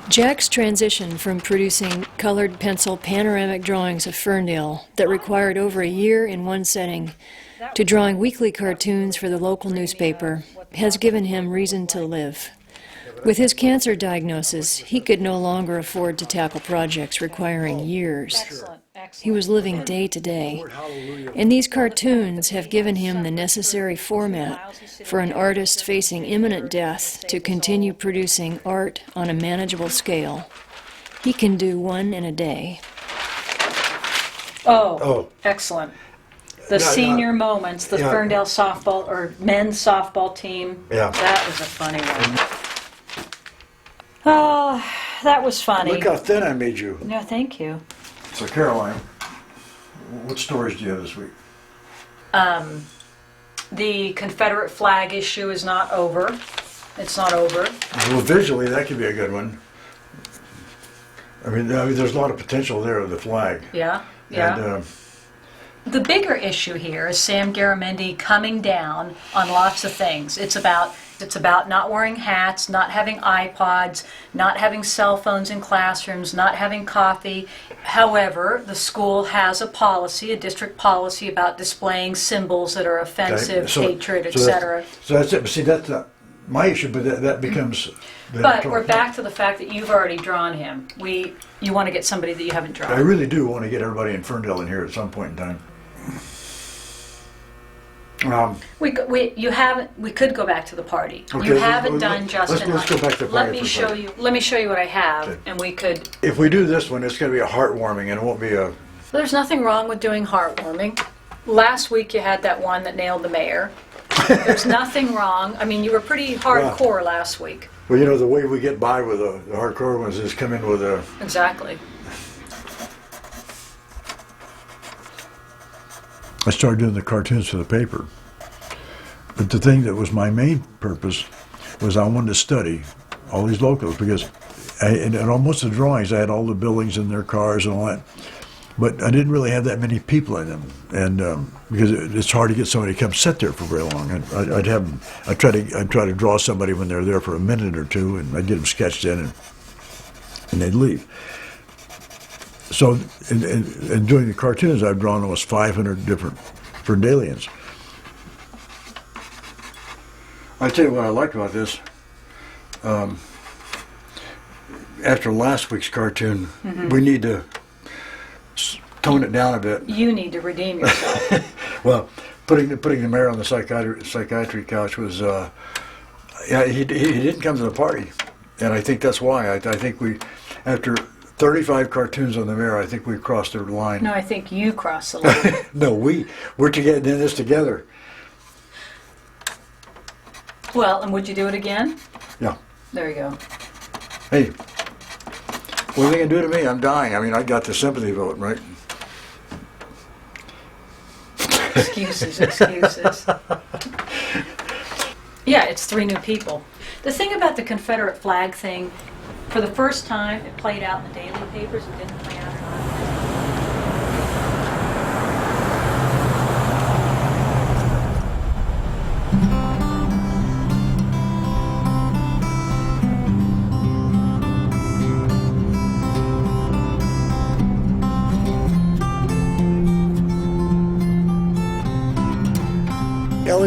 Jack's transition from producing colored pencil panoramic drawings of Ferndale that required over a year in one setting to drawing weekly cartoons for the local newspaper has given him reason to live. With his cancer diagnosis, he could no longer afford to tackle projects requiring years. He was living day to day, and these cartoons have given him the necessary format for an artist facing imminent death to continue producing art on a manageable scale. He can do one in a day. Oh, excellent. The senior moments, the Ferndale softball or men's softball team. Yeah. That was a funny one. Oh, that was funny. Look how thin I made you. No, thank you. So Caroline, what stories do you have this week? The Confederate flag issue is not over. It's not over. Well, visually, that could be a good one. I mean there's a lot of potential there with the flag. Yeah, yeah. The bigger issue here is Sam Garamendi coming down on lots of things. It's about not wearing hats, not having iPods, not having cell phones in classrooms, not having coffee. However, the school has a policy, a district policy about displaying symbols that are offensive, hatred, etc. So that's it. But see, that's not my issue, but that becomes... But we're back to the fact that you've already drawn him. You want to get somebody that you haven't drawn. I really do want to get everybody in Ferndale in here at some point in time. We could go back to the party. Okay, You haven't done Justin. Let's go back to the party. Let me show you what I have, and we could. If we do this one, it's going to be a heartwarming, and it won't be a... There's nothing wrong with doing heartwarming. Last week you had that one that nailed the mayor. There's nothing wrong. I mean, you were pretty hardcore last week. Well, you know, the way we get by with the hardcore ones is come in with a... Exactly. I started doing the cartoons for the paper. But the thing that was my main purpose was I wanted to study all these locals, because in almost the drawings I had all the buildings and their cars and all that. But I didn't really have that many people in them, and because it's hard to get somebody to come sit there for very long. I'd try to draw somebody when they're there for a minute or two, and I'd get them sketched in, and they'd leave. So in doing the cartoons, I've drawn almost 500 different Ferndalians. I tell you what I like about this. After last week's cartoon, we need to tone it down a bit. You need to redeem yourself. Well, putting the mayor on the psychiatry couch was, he didn't come to the party, and I think that's why. I think after 35 cartoons on the mayor, I think we crossed the line. No, I think you crossed the line. No, we're together in this together. Well, and would you do it again? Yeah. There you go. Hey, what are they going to do to me? I'm dying. I mean, I got the sympathy vote, right? Excuses. Yeah, it's 3 new people. The thing about the Confederate flag thing, for the first time, it played out in the daily papers. It didn't play out in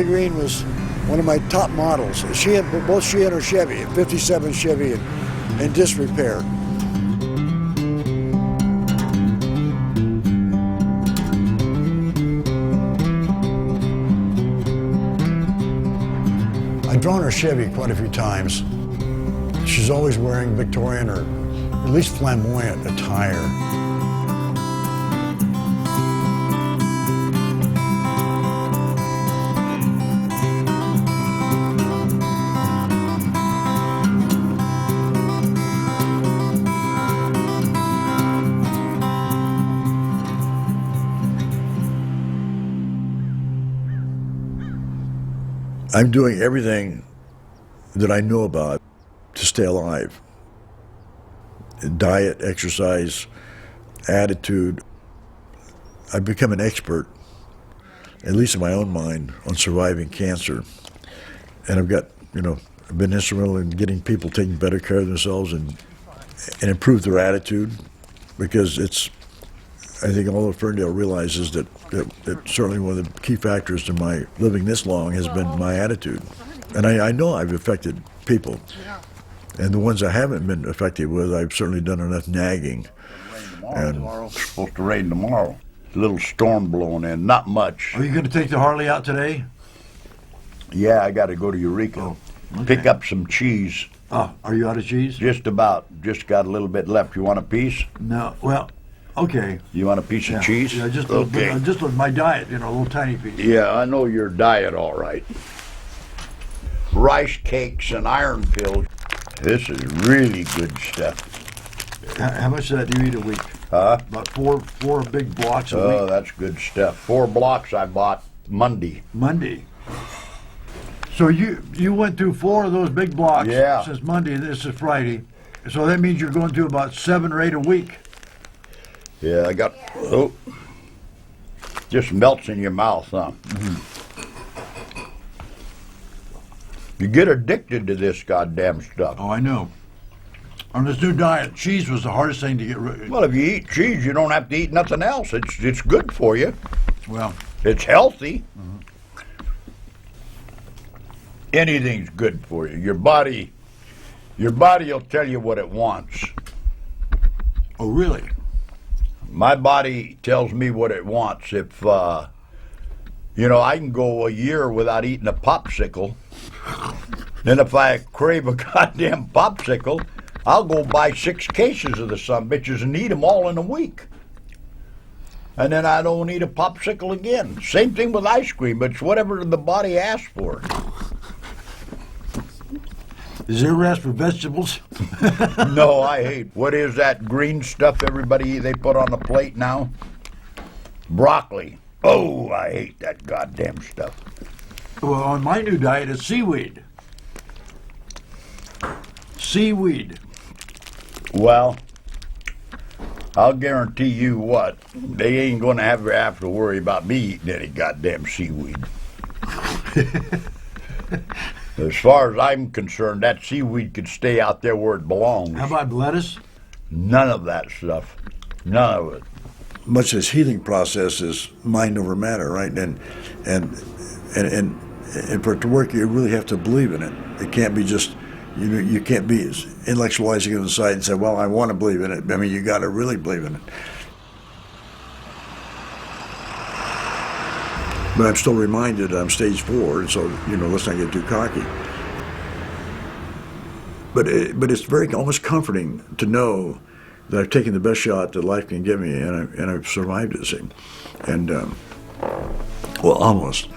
Carrie Grant was one of my top models. Both she and her Chevy, a 57 Chevy in disrepair. I've drawn her Chevy quite a few times. She's always wearing Victorian or at least flamboyant attire. I'm doing everything that I know about to stay alive. Diet, exercise, attitude. I've become an expert, at least in my own mind, on surviving cancer. And I've been instrumental in getting people taking better care of themselves and improve their attitude, because I think all of Ferndale realizes that certainly one of the key factors to my living this long has been my attitude. And I know I've affected people. And the ones I haven't been effective with, I've certainly done enough nagging. It's supposed to rain tomorrow. A little storm blowing in, not much. Are you going to take the Harley out today? Yeah, I got to go to Eureka. Oh, okay. Pick up some cheese. Oh, are you out of cheese? Just about. Just got a little bit left. You want a piece? No, well, okay. You want a piece of cheese? Yeah, just okay. Just with my diet, a little tiny piece. Yeah, I know your diet all right. Rice cakes and iron pills. This is really good stuff. How much of that do you eat a week? Huh? About four big blocks a week. Oh, that's good stuff. 4 blocks I bought Monday. So you went through 4 of those big blocks since Monday. This is Friday. So that means you're going through about 7 or 8 a week. Yeah, I got... Oh. Just melts in your mouth, huh? You get addicted to this goddamn stuff. Oh, I know. On this new diet, cheese was the hardest thing to get rid of. Well, if you eat cheese, you don't have to eat nothing else. It's good for you. Well, it's healthy. Anything's good for you. Your body will tell you what it wants. Oh, really? My body tells me what it wants. If, you know, I can go a year without eating a popsicle. Then if I crave a goddamn popsicle, I'll go buy 6 cases of the sumbitches and eat them all in a week. And then I don't eat a popsicle again. Same thing with ice cream. It's whatever the body asks for. Is there rest for vegetables? No, I hate. What is that green stuff they put on the plate now? Broccoli. Oh, I hate that goddamn stuff. Well, on my new diet, it's seaweed. Seaweed. Well, I'll guarantee you what, they ain't going to have to worry about me eating any goddamn seaweed. As far as I'm concerned, that seaweed could stay out there where it belongs. How about lettuce? None of that stuff. None of it. Much of this healing process is mind over matter, right? And for it to work, you really have to believe in it. It can't be just, you can't be intellectualizing it inside and say, well, I want to believe in it. I mean, you got to really believe in it. But I'm still reminded I'm stage 4, and so, you know, let's not get too cocky. But it's very almost comforting to know that I've taken the best shot that life can give me, and I've survived it, see. And, well, almost.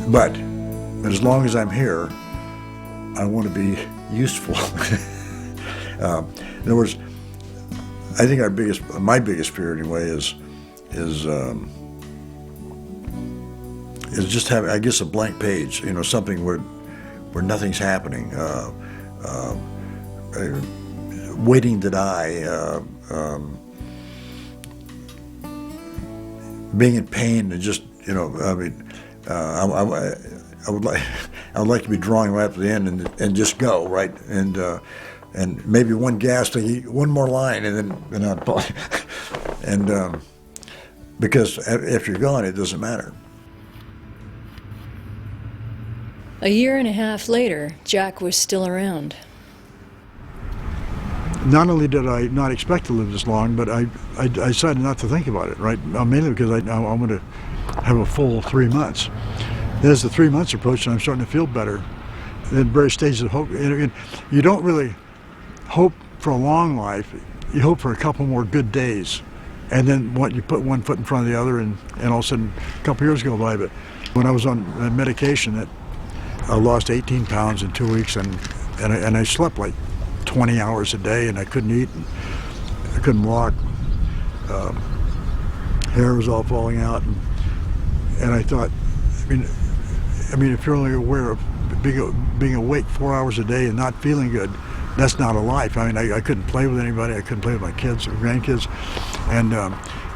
But as long as I'm here, I want to be useful. In other words, I think my biggest fear anyway is just having, I guess, a blank page. You know, something where nothing's happening, waiting to die, being in pain, and just, you know, I mean. I would like to be drawing right up to the end and just go right and maybe one gasp, one more line, and because after you're gone, it doesn't matter. A year and a half later, Jack was still around. Not only did I not expect to live this long, but I decided not to think about it, right? Mainly because I want to have a full 3 months. As the 3 months approached, I'm starting to feel better. In various stages of hope. You don't really hope for a long life. You hope for a couple more good days. And then you put one foot in front of the other, and all of a sudden, a couple years go by. But when I was on medication, I lost 18 pounds in 2 weeks, and I slept like 20 hours a day, and I couldn't eat, and I couldn't walk. Hair was all falling out, and I thought, I mean, if you're only aware of being awake 4 hours a day and not feeling good, that's not a life. I mean, I couldn't play with anybody. I couldn't play with my kids or grandkids, and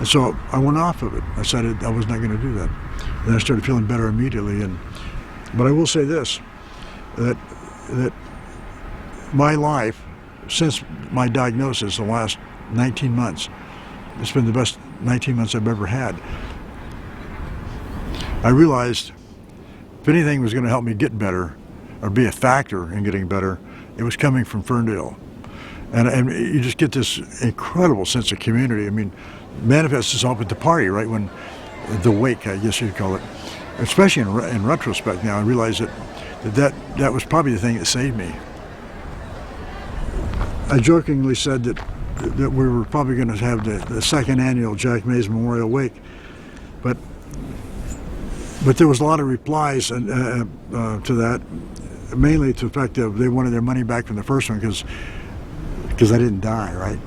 so I went off of it. I decided I was not going to do that. And I started feeling better immediately. But I will say this, that my life, since my diagnosis, the last 19 months, it's been the best 19 months I've ever had. I realized if anything was going to help me get better or be a factor in getting better, it was coming from Ferndale. And you just get this incredible sense of community. I mean, manifests itself at the party, right, when the wake, I guess you'd call it. Especially in retrospect now, I realize that was probably the thing that saved me. I jokingly said that we were probably going to have the second annual Jack Mays Memorial Wake, but there was a lot of replies to that, mainly to the fact that they wanted their money back from the first one because I didn't die, right?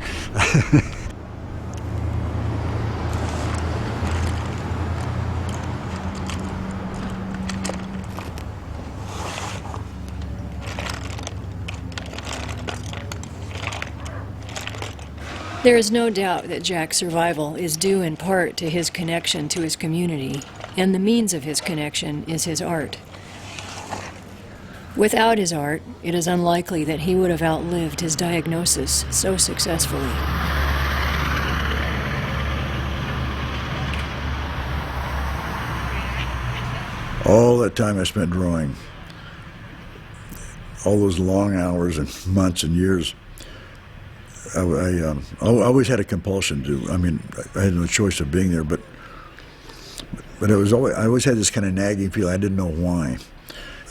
There is no doubt that Jack's survival is due in part to his connection to his community, and the means of his connection is his art. Without his art, it is unlikely that he would have outlived his diagnosis so successfully. All that time I spent drawing, all those long hours and months and years, I always had a compulsion to. I mean, I had no choice of being there, but I always had this kind of nagging feeling. I didn't know why.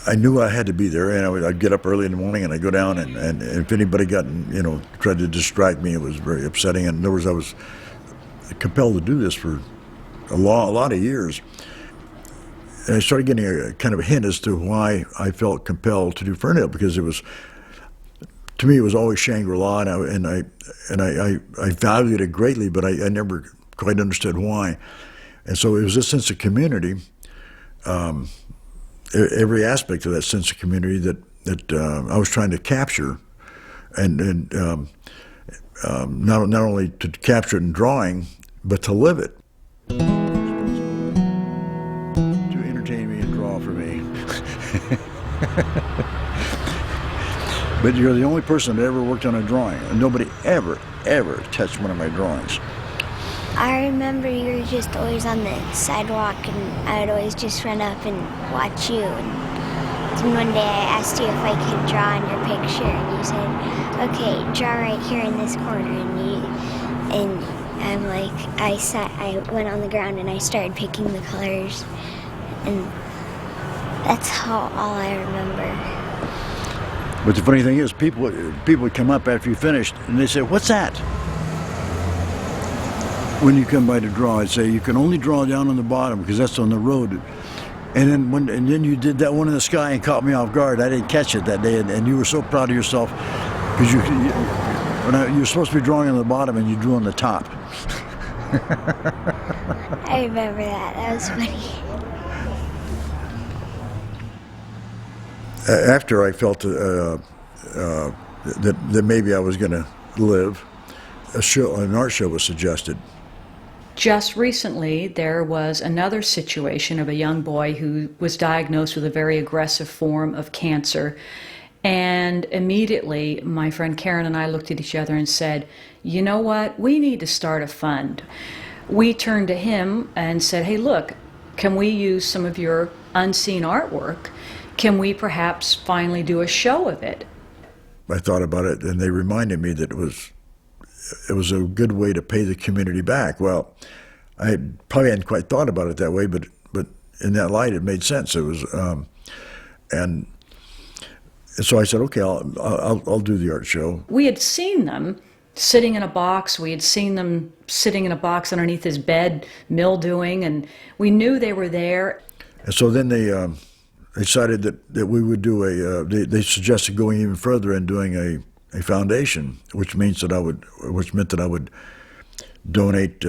I knew I had to be there, and I'd get up early in the morning and I'd go down, and if anybody tried to distract me, it was very upsetting. And in other words, I was compelled to do this for a lot of years. And I started getting a kind of a hint as to why I felt compelled to do Ferndale, because it was, to me, it was always Shangri-La, and I valued it greatly, but I never quite understood why. And so it was this sense of community, every aspect of that sense of community that I was trying to capture, and not only to capture it in drawing, but to live it. But you're the only person that ever worked on a drawing. Nobody ever touched one of my drawings. I remember you were just always on the sidewalk, and I would always just run up and watch you. And then one day I asked you if I could draw on your picture, and you said, "Okay, draw right here in this corner." And I'm like, I went on the ground and I started picking the colors, and that's all I remember. But the funny thing is, people would come up after you finished, and they say, "What's that?" When you come by to draw, I'd say, "You can only draw down on the bottom because that's on the road." And then you did that one in the sky and caught me off guard. I didn't catch it that day, and you were so proud of yourself because you were supposed to be drawing on the bottom and you drew on the top. I remember that. That was funny. After I felt that maybe I was going to live, an art show was suggested. Just recently, there was another situation of a young boy who was diagnosed with a very aggressive form of cancer. And immediately, my friend Karen and I looked at each other and said, "You know what? We need to start a fund." We turned to him and said, "Hey, look, can we use some of your unseen artwork? Can we perhaps finally do a show of it?" I thought about it, and they reminded me that it was a good way to pay the community back. Well, I probably hadn't quite thought about it that way, but in that light, it made sense. It was, and so I said, "Okay, I'll do the art show." We had seen them sitting in a box. We had seen them sitting in a box underneath his bed, mildewing, and we knew they were there. And so then they decided that we would do they suggested going even further and doing a foundation, which meant that I would donate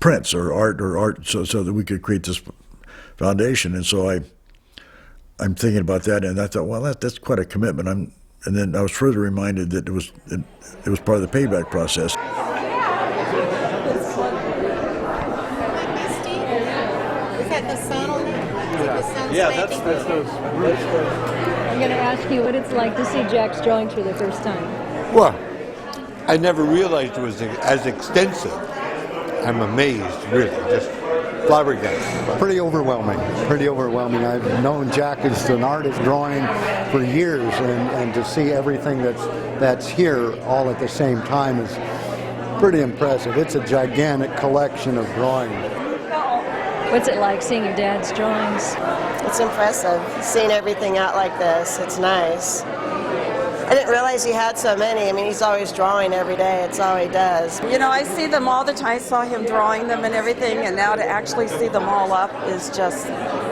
prints or art so that we could create this foundation. And so I'm thinking about that, and I thought, well, that's quite a commitment. And then I was further reminded that it was part of the payback process. Yeah, that's those. I'm going to ask you what it's like to see Jack's drawings for the first time. Well, I never realized it was as extensive. I'm amazed, really, just flabbergasted. Pretty overwhelming. I've known Jack as an artist drawing for years, and to see everything that's here all at the same time is pretty impressive. It's a gigantic collection of drawings. What's it like seeing your dad's drawings? It's impressive, seeing everything out like this. It's nice. I didn't realize he had so many. I mean, he's always drawing every day. It's all he does. You know, I see them all the time. I saw him drawing them and everything, and now to actually see them all up is just,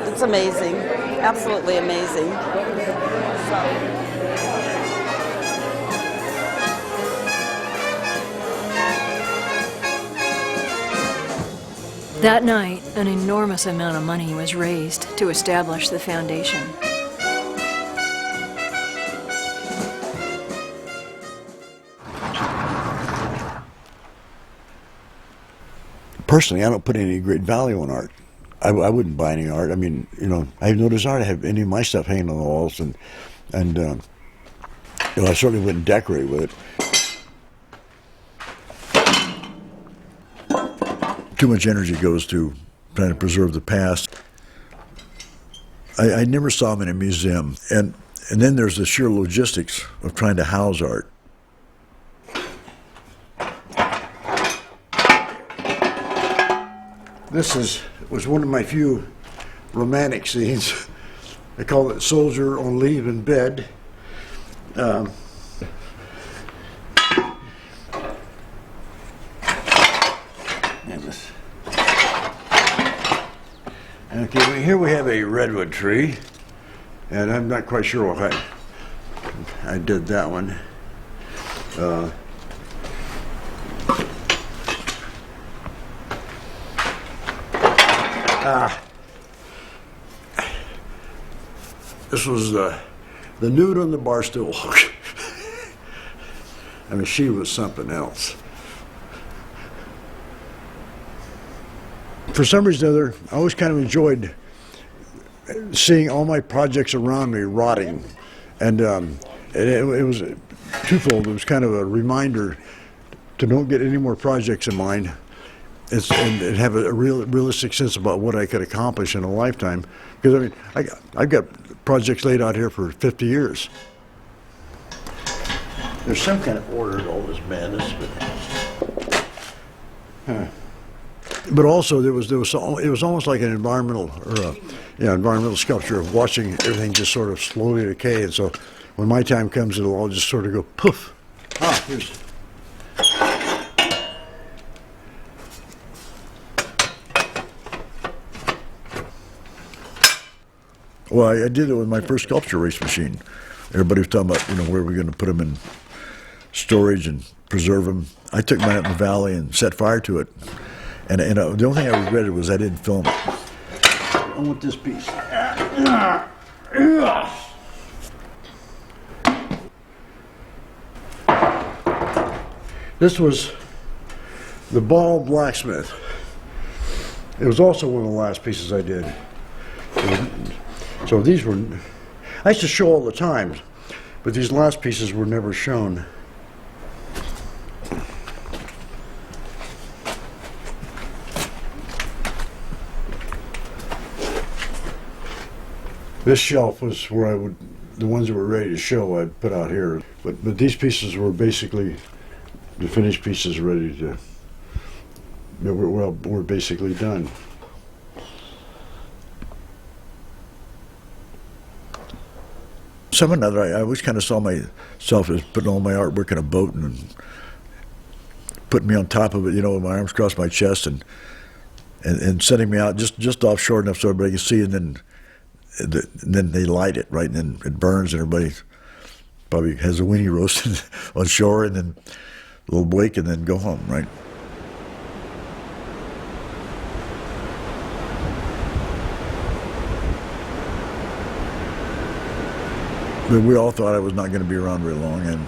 it's amazing. Absolutely amazing. That night, an enormous amount of money was raised to establish the foundation. personally, I don't put any great value on art. I wouldn't buy any art. I mean, you know, I have no desire to have any of my stuff hanging on the walls, and you know, I certainly wouldn't decorate with it. Too much energy goes to trying to preserve the past. I never saw them in a museum, and then there's the sheer logistics of trying to house art. This was one of my few romantic scenes. I call it Soldier on Leave in Bed. And this. Okay, well, here we have a redwood tree, and I'm not quite sure why I did that one. This was the nude on the bar stool. I mean, she was something else. For some reason or other, I always kind of enjoyed seeing all my projects around me rotting. And it was twofold. It was kind of a reminder to don't get any more projects in mind and have a realistic sense about what I could accomplish in a lifetime. Because, I mean, I've got projects laid out here for 50 years. There's some kind of order to all this madness, but also it was almost like an environmental environmental sculpture of watching everything just sort of slowly decay. And so when my time comes, it'll all just sort of go poof. Here's. Well, I did it with my first sculpture race machine. Everybody was talking about, you know, where we're going to put them in storage and preserve them. I took mine up in the valley and set fire to it. And the only thing I regretted was I didn't film it. I want this piece. This was the Ball Blacksmith. It was also one of the last pieces I did. So these were, I used to show all the time, but these last pieces were never shown. This shelf was where the ones that were ready to show I'd put out here. But these pieces were basically the finished pieces ready to, were basically done. Some or another, I always kind of saw myself as putting all my artwork in a boat and putting me on top of it, you know, with my arms across my chest and setting me out just offshore enough so everybody can see, and then they light it, right, and then it burns, and everybody probably has a weenie roast on shore, and then a little wake, and then go home, right? But we all thought I was not going to be around very long, and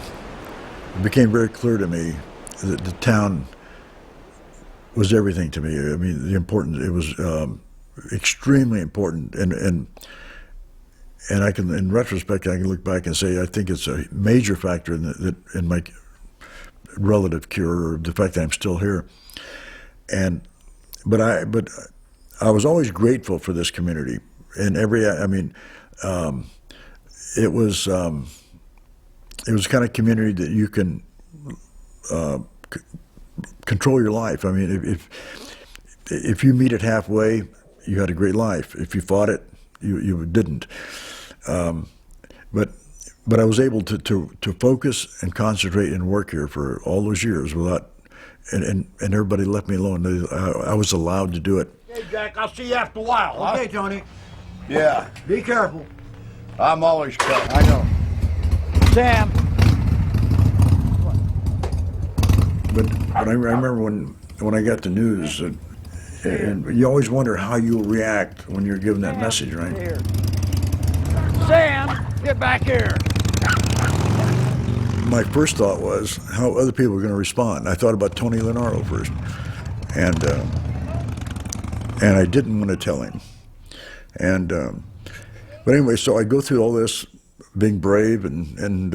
it became very clear to me that the town was everything to me. I mean, it was extremely important, and I can, in retrospect, I can look back and say I think it's a major factor in my relative cure, or the fact that I'm still here. But I was always grateful for this community, and it was the kind of community that you can control your life. I mean, if you meet it halfway, you had a great life. If you fought it, you didn't. But I was able to focus and concentrate and work here for all those years without, and everybody left me alone. I was allowed to do it. Hey, Jack, I'll see you after a while. Okay, Tony. Yeah. Be careful. I'm always careful. I know. Sam. But I remember when I got the news, and you always wonder how you'll react when you're given that message, right? Here. Sam, get back here. My first thought was how other people were going to respond. I thought about Tony Lenardo first, and and I didn't want to tell him. And but anyway, so I go through all this, being brave and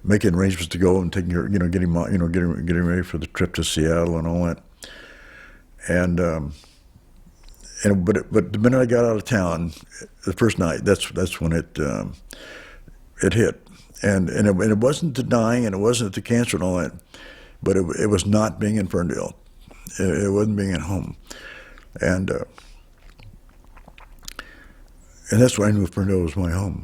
making arrangements to go and taking her, getting ready for the trip to Seattle and all that. And but the minute I got out of town, the first night, that's when it hit. And it wasn't the dying, and it wasn't the cancer and all that, but it was not being in Ferndale. It wasn't being at home, and that's why I knew Ferndale was my home.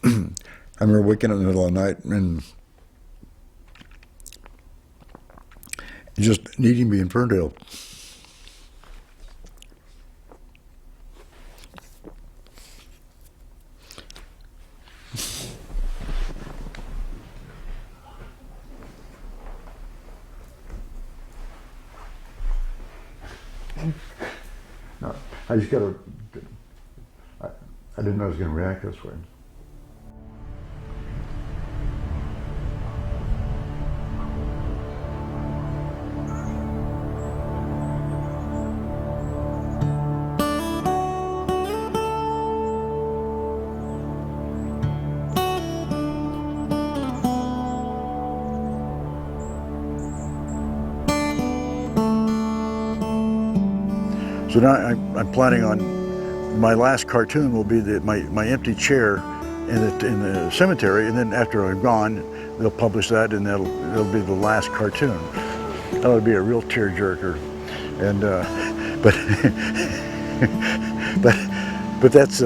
I remember waking up in the middle of the night and just needing to be in Ferndale. No, I just gotta. I didn't know I was going to react this way. So now I'm planning on my last cartoon will be my empty chair in the cemetery, and then after I'm gone, they'll publish that, and it'll be the last cartoon. That would be a real tearjerker, and but that's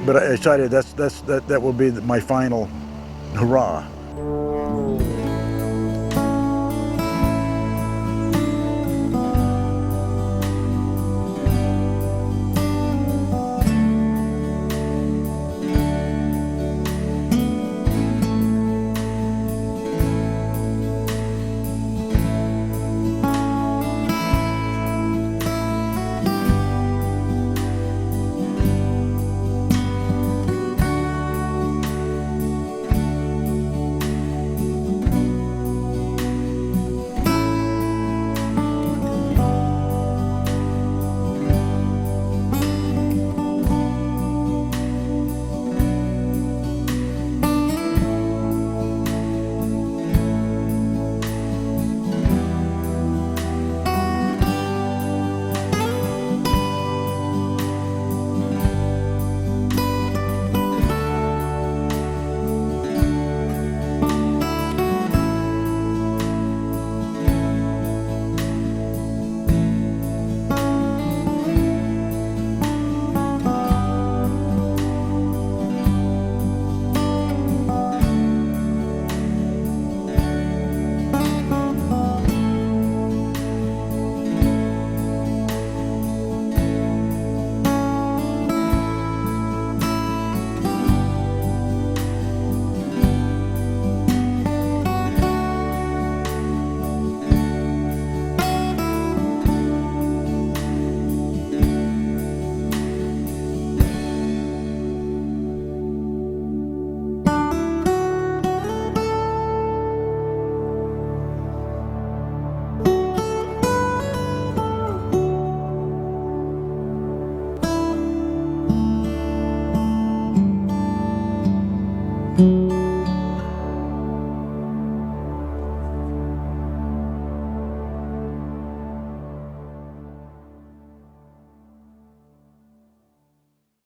but I decided that will be my final hurrah.